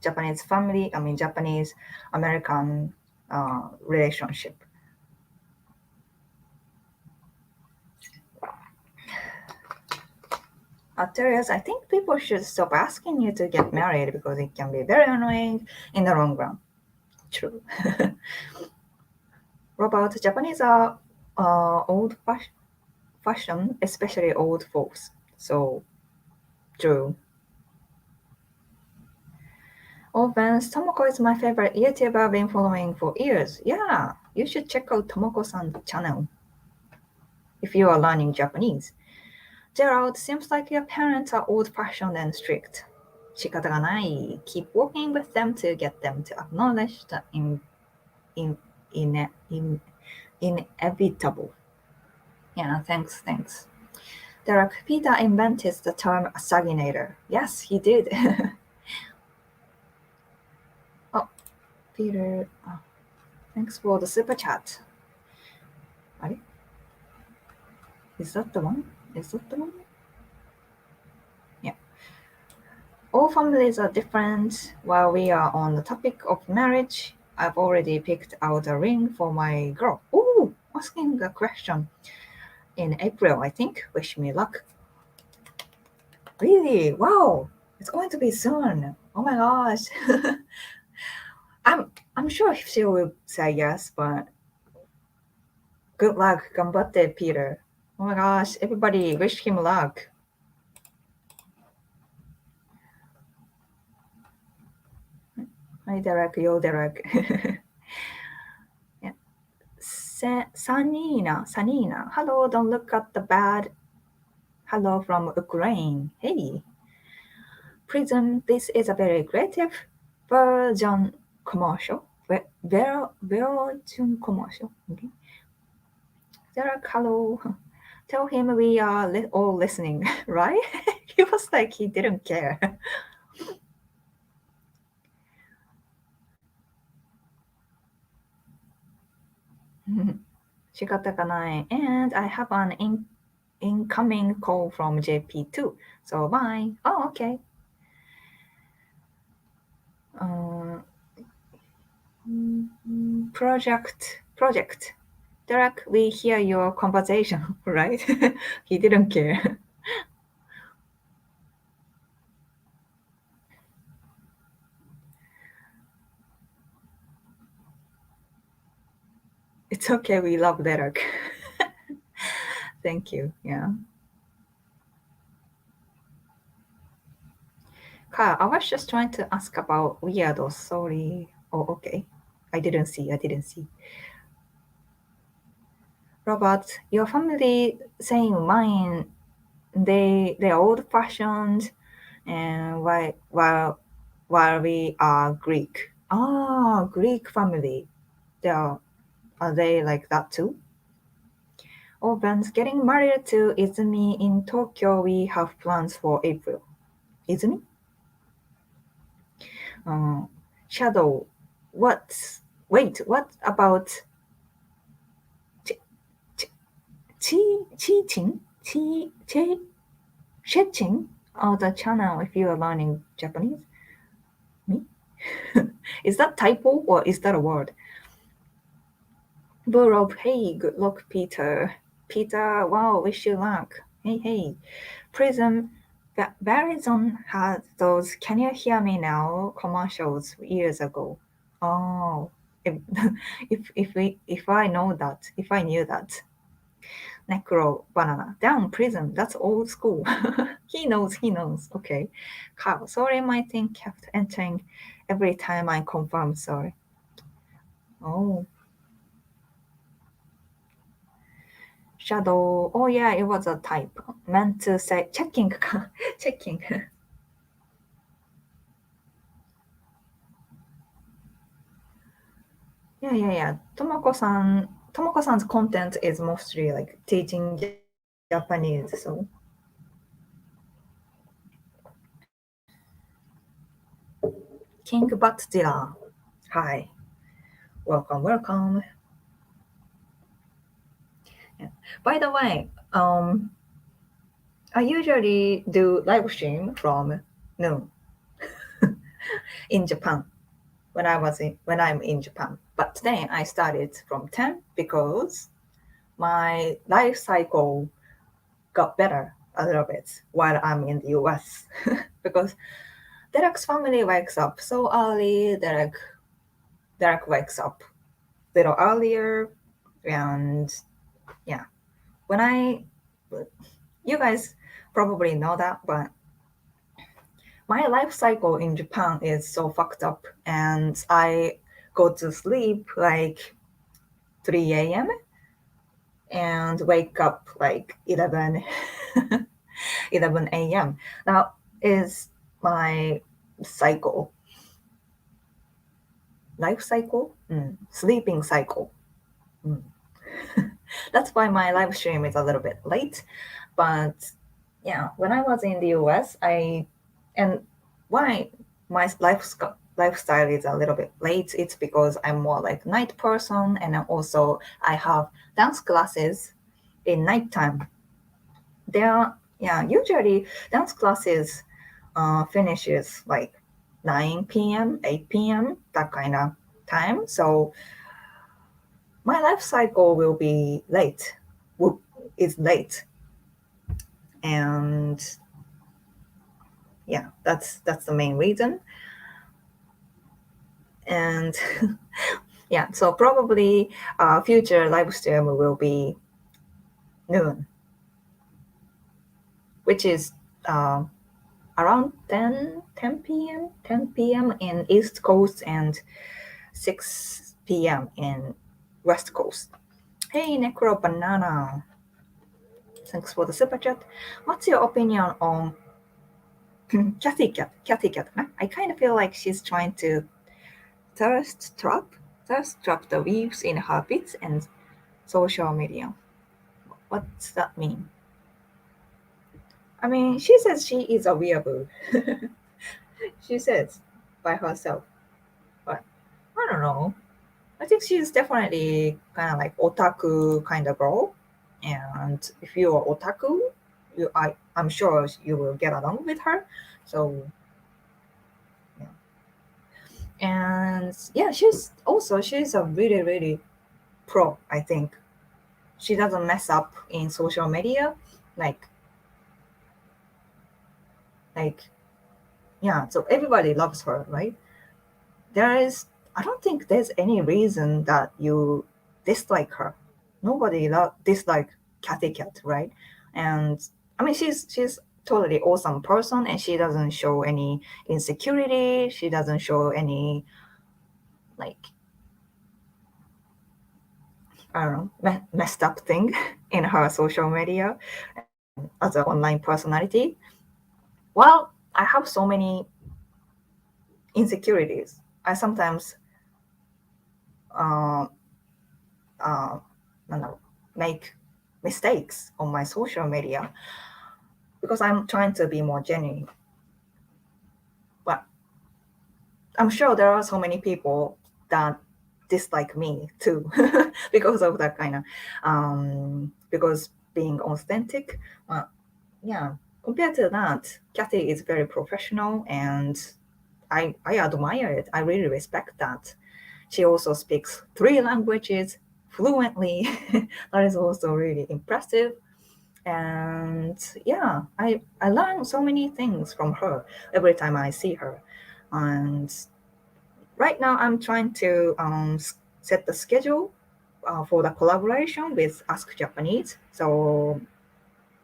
Speaker 1: Japanese American relationship. Terrence, I think people should stop asking you to get married because it can be very annoying in the long run. True. Robert, Japanese are old fashion, especially old folks. So, true. Oh, Vance, Tomoko is my favorite YouTuber I've been following for years. Yeah, you should check out Tomoko-san's channel if you are learning Japanese. Gerald, seems like your parents are old-fashioned and strict. 仕方がない. Keep working with them to get them to acknowledge the inevitable. Yeah, thanks. Derek, Peter invented the term saginator. Yes, he did. Oh, Peter, thanks for the super chat. Is that the one? Is that the one? Yeah. All families are different. While we are on the topic of marriage, I've already picked out a ring for my girl. Ooh, asking a question in April, I think. Wish me luck. Really? Wow. It's going to be soon. Oh my gosh. I'm sure she will say yes, but good luck. Ganbatte, Peter. Oh my gosh. Everybody wish him luck. Hi, Derek. Yo, Derek. Yeah. Sanina. Hello, don't look at the bad. Hello from Ukraine. Hey. Prism, this is a very creative version commercial. Version commercial. Okay. Derek, hello. Tell him we are all listening, right? He was like he didn't care. 仕方がない. And I have an incoming call from JP too. So bye. Oh, okay. Project. Derek, we hear your conversation, right? He didn't care. It's okay. We love Derek. Thank you. Yeah. Kyle, I was just trying to ask about weirdo. Sorry. Oh, okay. I didn't see. Robert, your family saying mine, they're old fashioned, and while we are Greek. Ah, Greek family. Are they like that too? Oh, Ben's getting married to Izumi in Tokyo. We have plans for April. Izumi? Uh, Shadow. What? Wait, what about cheating? Shedding? Oh, the channel if you are learning Japanese? Me? Is that typo or is that a word? Burrow, hey, good luck, Peter. Peter, wow, wish you luck. Hey. Prism, Verizon had those "Can you hear me now" commercials years ago. Oh, if if I knew that. Necro banana down Prism. That's old school. He knows. Okay, Carl. Sorry, my thing kept entering every time I confirmed. Sorry. Oh, shadow. Oh yeah, it was a type meant to say checking. Checking. Yeah. Tomoko-san's content is mostly like teaching Japanese, so King Batzilla. Hi. Welcome. Yeah. By the way, I usually do live stream from noon in Japan when I'm in Japan. But today I started from 10 because my life cycle got better a little bit while I'm in the US because Derek's family wakes up so early. Derek wakes up a little earlier, and yeah, when you guys probably know that, but my life cycle in Japan is so fucked up, and I go to sleep like 3 a.m. and wake up like 11 a.m. That is my cycle, life cycle, sleeping cycle. Mm. That's why my live stream is a little bit late. But yeah, when I was in the US, and why my lifestyle is a little bit late, it's because I'm more like night person, and also I have dance classes in nighttime. Usually dance classes finishes like 9 p.m., 8 p.m., that kind of time. So my life cycle will be late. Is late, and yeah, that's the main reason. And yeah, so probably future live stream will be noon, which is uh, around 10 p.m. in East Coast and 6 p.m. in West Coast. Hey, Necro Banana. Thanks for the super chat. What's your opinion on Cathy Cat? Cathy Cat. I kind of feel like she's trying to thirst trap, thirst trap the weaves in her bits and social media. What's that mean? I mean, she says she is a weeaboo. She says by herself. But I don't know. I think she's definitely kind of like otaku kind of girl. And if you are otaku, I'm sure you will get along with her. So, yeah. And yeah, she's a really, really pro, I think. She doesn't mess up in social media. Like, like, yeah, so everybody loves her, right? There is, I don't think there's any reason that you dislike her. Nobody dislike Cathy Cat, right? And I mean, she's totally awesome person, and she doesn't show any insecurity. She doesn't show any like I don't know messed up thing in her social media as an online personality. Well, I have so many insecurities. I sometimes uh, uh, I don't know, make mistakes on my social media because I'm trying to be more genuine. But I'm sure there are so many people that dislike me too because of that kind of because being authentic. Yeah, compared to that, Kathy is very professional and I admire it. I really respect that. She also speaks 3 languages fluently. That is also really impressive. And yeah, I learn so many things from her every time I see her. And right now I'm trying to set the schedule for the collaboration with Ask Japanese. So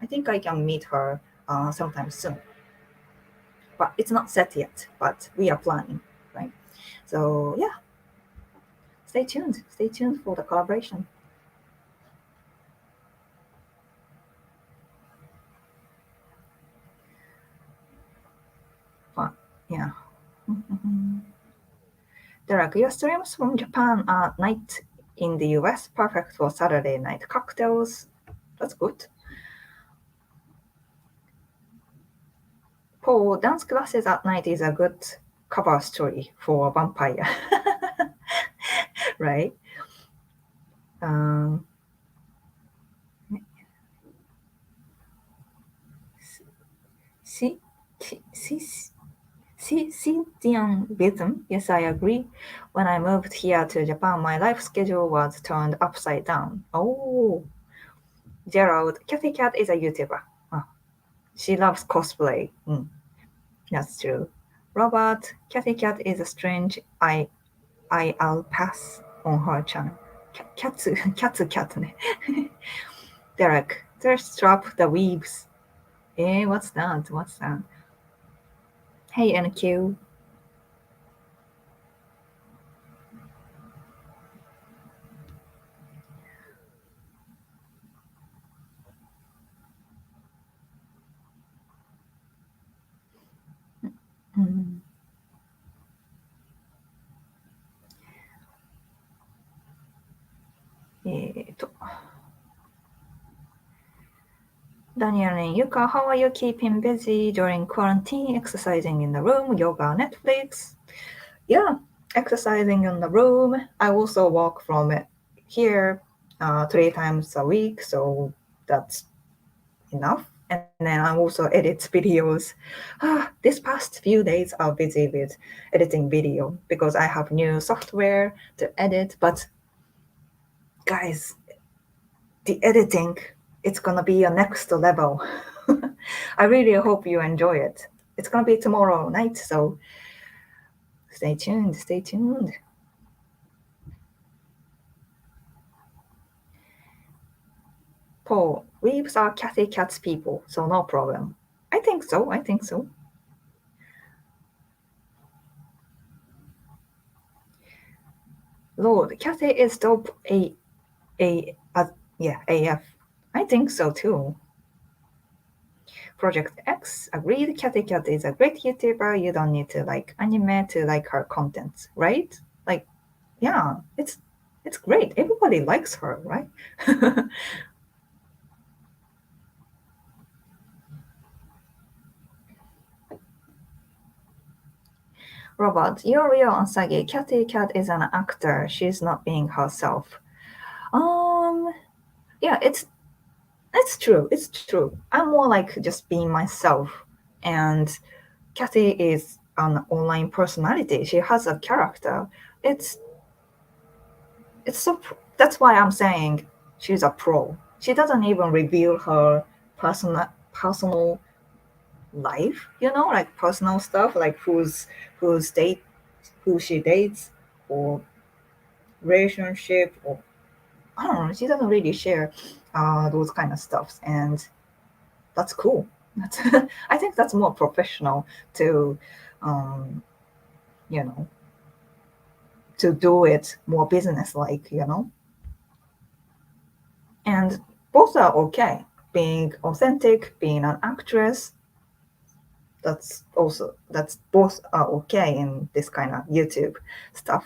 Speaker 1: I think I can meet her sometime soon. But it's not set yet, but we are planning, right? So yeah, stay tuned. Stay tuned for the collaboration. But yeah. Derek, your streams from Japan are night in the US, perfect for Saturday night cocktails. That's good. Paul, dance classes at night is a good cover story for a vampire, right? Um, see, see, Scythian rhythm. Yes, I agree. When I moved here to Japan, my life schedule was turned upside down. Oh, Gerald, Kathy Cat is a YouTuber. Oh, she loves cosplay. That's true. Robert, Kathy Cat is a strange. I'll pass on her channel. Katsu, Katsu Cat ね。Derek, thirst trap the weaves. What's that? What's that? Hey, NQ. うんえーと、Daniel and Yuka, how are you keeping busy during quarantine? Exercising in the room, yoga, Netflix. Yeah, exercising in the room. I also walk from here 3 times a week, so that's enough. And then I also edit videos. This past few days are busy with editing video because I have new software to edit. But guys, the editing, it's gonna be a next level. I really hope you enjoy it. It's gonna be tomorrow night, so stay tuned, stay tuned. Paul, weaves are Cathy Cat's people, so no problem. I think so, I think so. Lord, Cathy is dope yeah, AF. I think so too. Project X agreed Cathy Cat is a great YouTuber. You don't need to like anime to like her content, right? Like, yeah, it's great. Everybody likes her, right? Robot, you're real Ansagi. Cathy Cat is an actor. She's not being herself. Um, yeah, it's true. It's true. I'm more like just being myself, and Cathy is an online personality. She has a character. It's it's so. That's why I'm saying she's a pro. She doesn't even reveal her personal life. You know, like personal stuff, like who's date, who she dates, or relationship, or I don't know. She doesn't really share those kind of stuffs, and that's cool. That's I think that's more professional to, um, you know, to do it more business like, you know. And both are okay. Being authentic, being an actress, that's both are okay in this kind of YouTube stuff.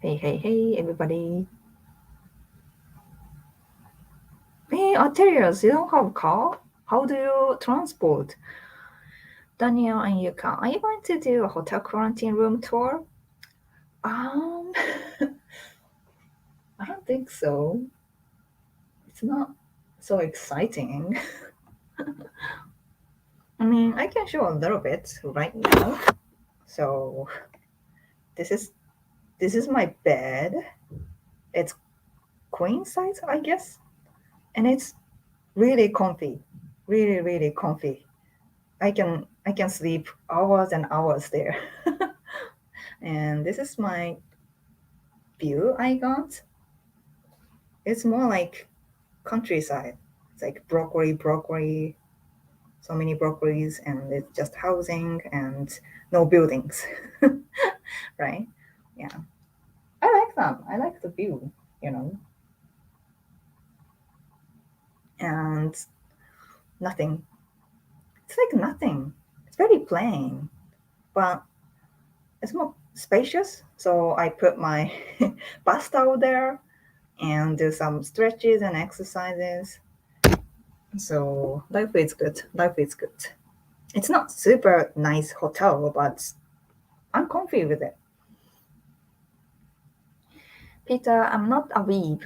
Speaker 1: Hey, hey, hey, everybody. Hey, Arterius, you don't have a car? How do you transport? Daniel and Yuka, are you going to do a hotel quarantine room tour? Um, I don't think so. It's not so exciting. I mean, I can show a little bit right now. So this is this is my bed. It's queen size, I guess, and it's really comfy, really really comfy. I can sleep hours and hours there. And this is my view I got. It's more like countryside. It's like broccoli, so many broccolis, and it's just housing and no buildings, right? Yeah, I like that. I like the view, you know, and nothing. It's like nothing. It's very plain, but it's more spacious. So I put my bath towel there and do some stretches and exercises. So life is good. Life is good. It's not super nice hotel, but I'm comfy with it. Peter, I'm not a weeb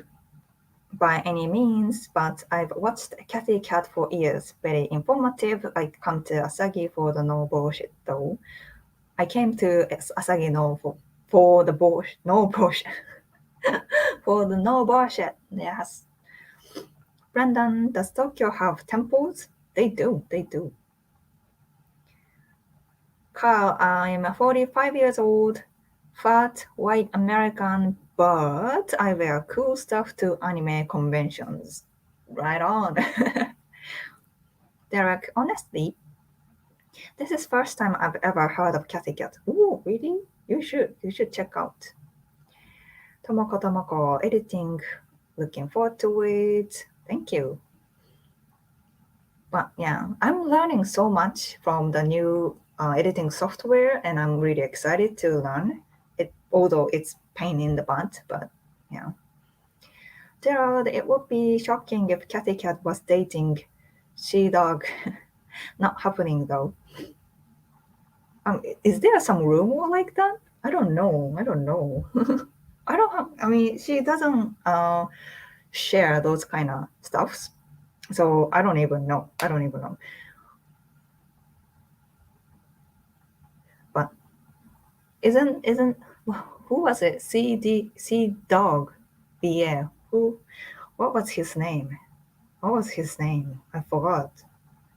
Speaker 1: by any means, but I've watched Cathy Cat for years. Very informative. I come to Asagi for the no bullshit though. I came to Asagi no for the bullshit, no bullshit, for the no bullshit. Yes. Brendan, does Tokyo have temples? They do, they do. Carl, I'm 45 years old, fat, white American, but I wear cool stuff to anime conventions. Right on. Derek, honestly, this is first time I've ever heard of Cathy Cat. Ooh, really? You should check out. Tomoko editing. Looking forward to it. Thank you. But yeah, I'm learning so much from the new editing software, and I'm really excited to learn it. Although it's pain in the butt, but yeah. Gerald, it would be shocking if Cathy Cat was dating She Dog. Not happening though. Is there some rumor like that? I don't know. I don't know. I don't have. I mean, she doesn't share those kind of stuffs, so I don't even know. I don't even know. But isn't who was it? C dog, yeah. Who? What was his name? What was his name? I forgot.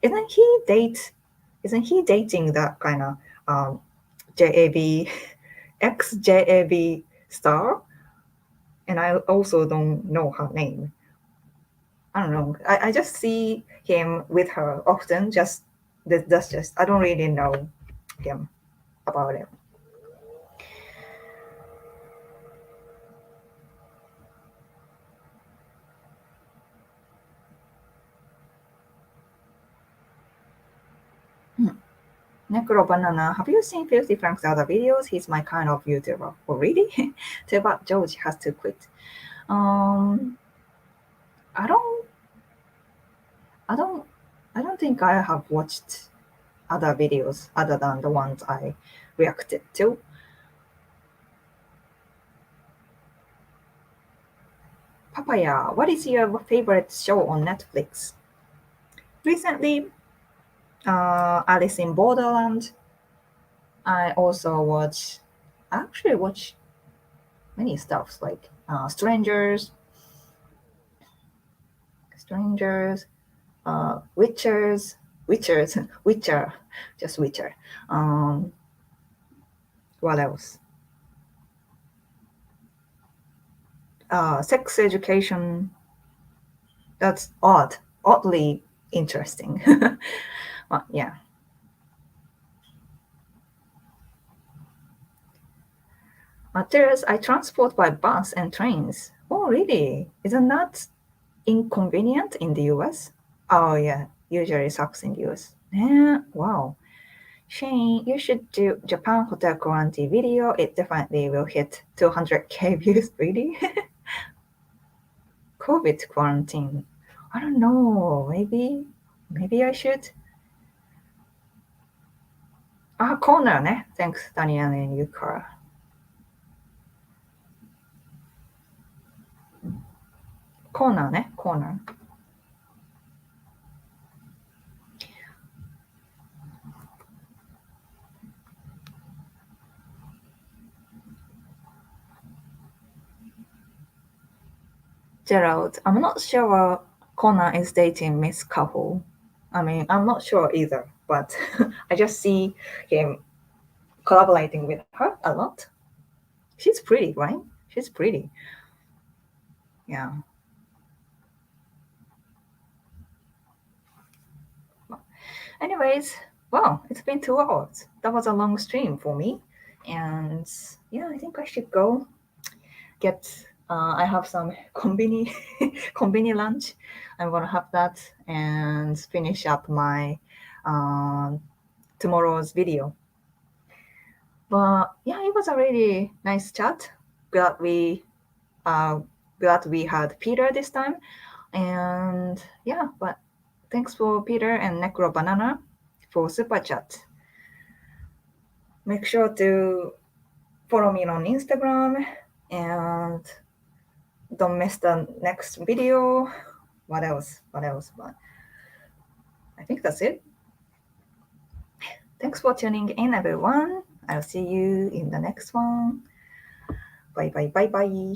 Speaker 1: Isn't he date? Isn't he dating that kind of JAB ex JAB star? And I also don't know her name. I don't know. I just see him with her often. That's just I don't really know him about him. Hmm. Necro Banana, have you seen Filthy Frank's other videos? He's my kind of YouTuber. Oh, really? Too bad George has to quit. Um, I don't, I don't, I don't think I have watched other videos other than the ones I reacted to. Papaya, what is your favorite show on Netflix? Recently, Alice in Borderland. I also actually watch many stuffs like Strangers, Witchers, Witcher, just Witcher. Um, what else? Sex Education. That's oddly interesting. Well, yeah. Materials I transport by bus and trains. Oh, really? Isn't that inconvenient in the US? Oh, yeah. Usually sucks in the US. Yeah, wow. Shane, you should do Japan hotel quarantine video. It definitely will hit 200K views. Really? COVID quarantine. I don't know. Maybe I should. あ、コーナーね。Thanks, Daniel and Yukara. コーナーね。コーナー。Gerald, I'm not sure Connor is dating Miss Cahill. I mean, I'm not sure either, but I just see him collaborating with her a lot. She's pretty, right? She's pretty. Yeah. Anyways, well, it's been 2 hours. That was a long stream for me. And yeah, I think I should go get. I have some konbini lunch. I'm gonna have that and finish up my tomorrow's video. But yeah, it was a really nice chat. Glad we uh, glad we had Peter this time. And yeah, but thanks for Peter and Necro Banana for super chat. Make sure to follow me on Instagram and don't miss the next video. What else? What else? But I think that's it. Thanks for tuning in, everyone. I'll see you in the next one. Bye bye bye bye.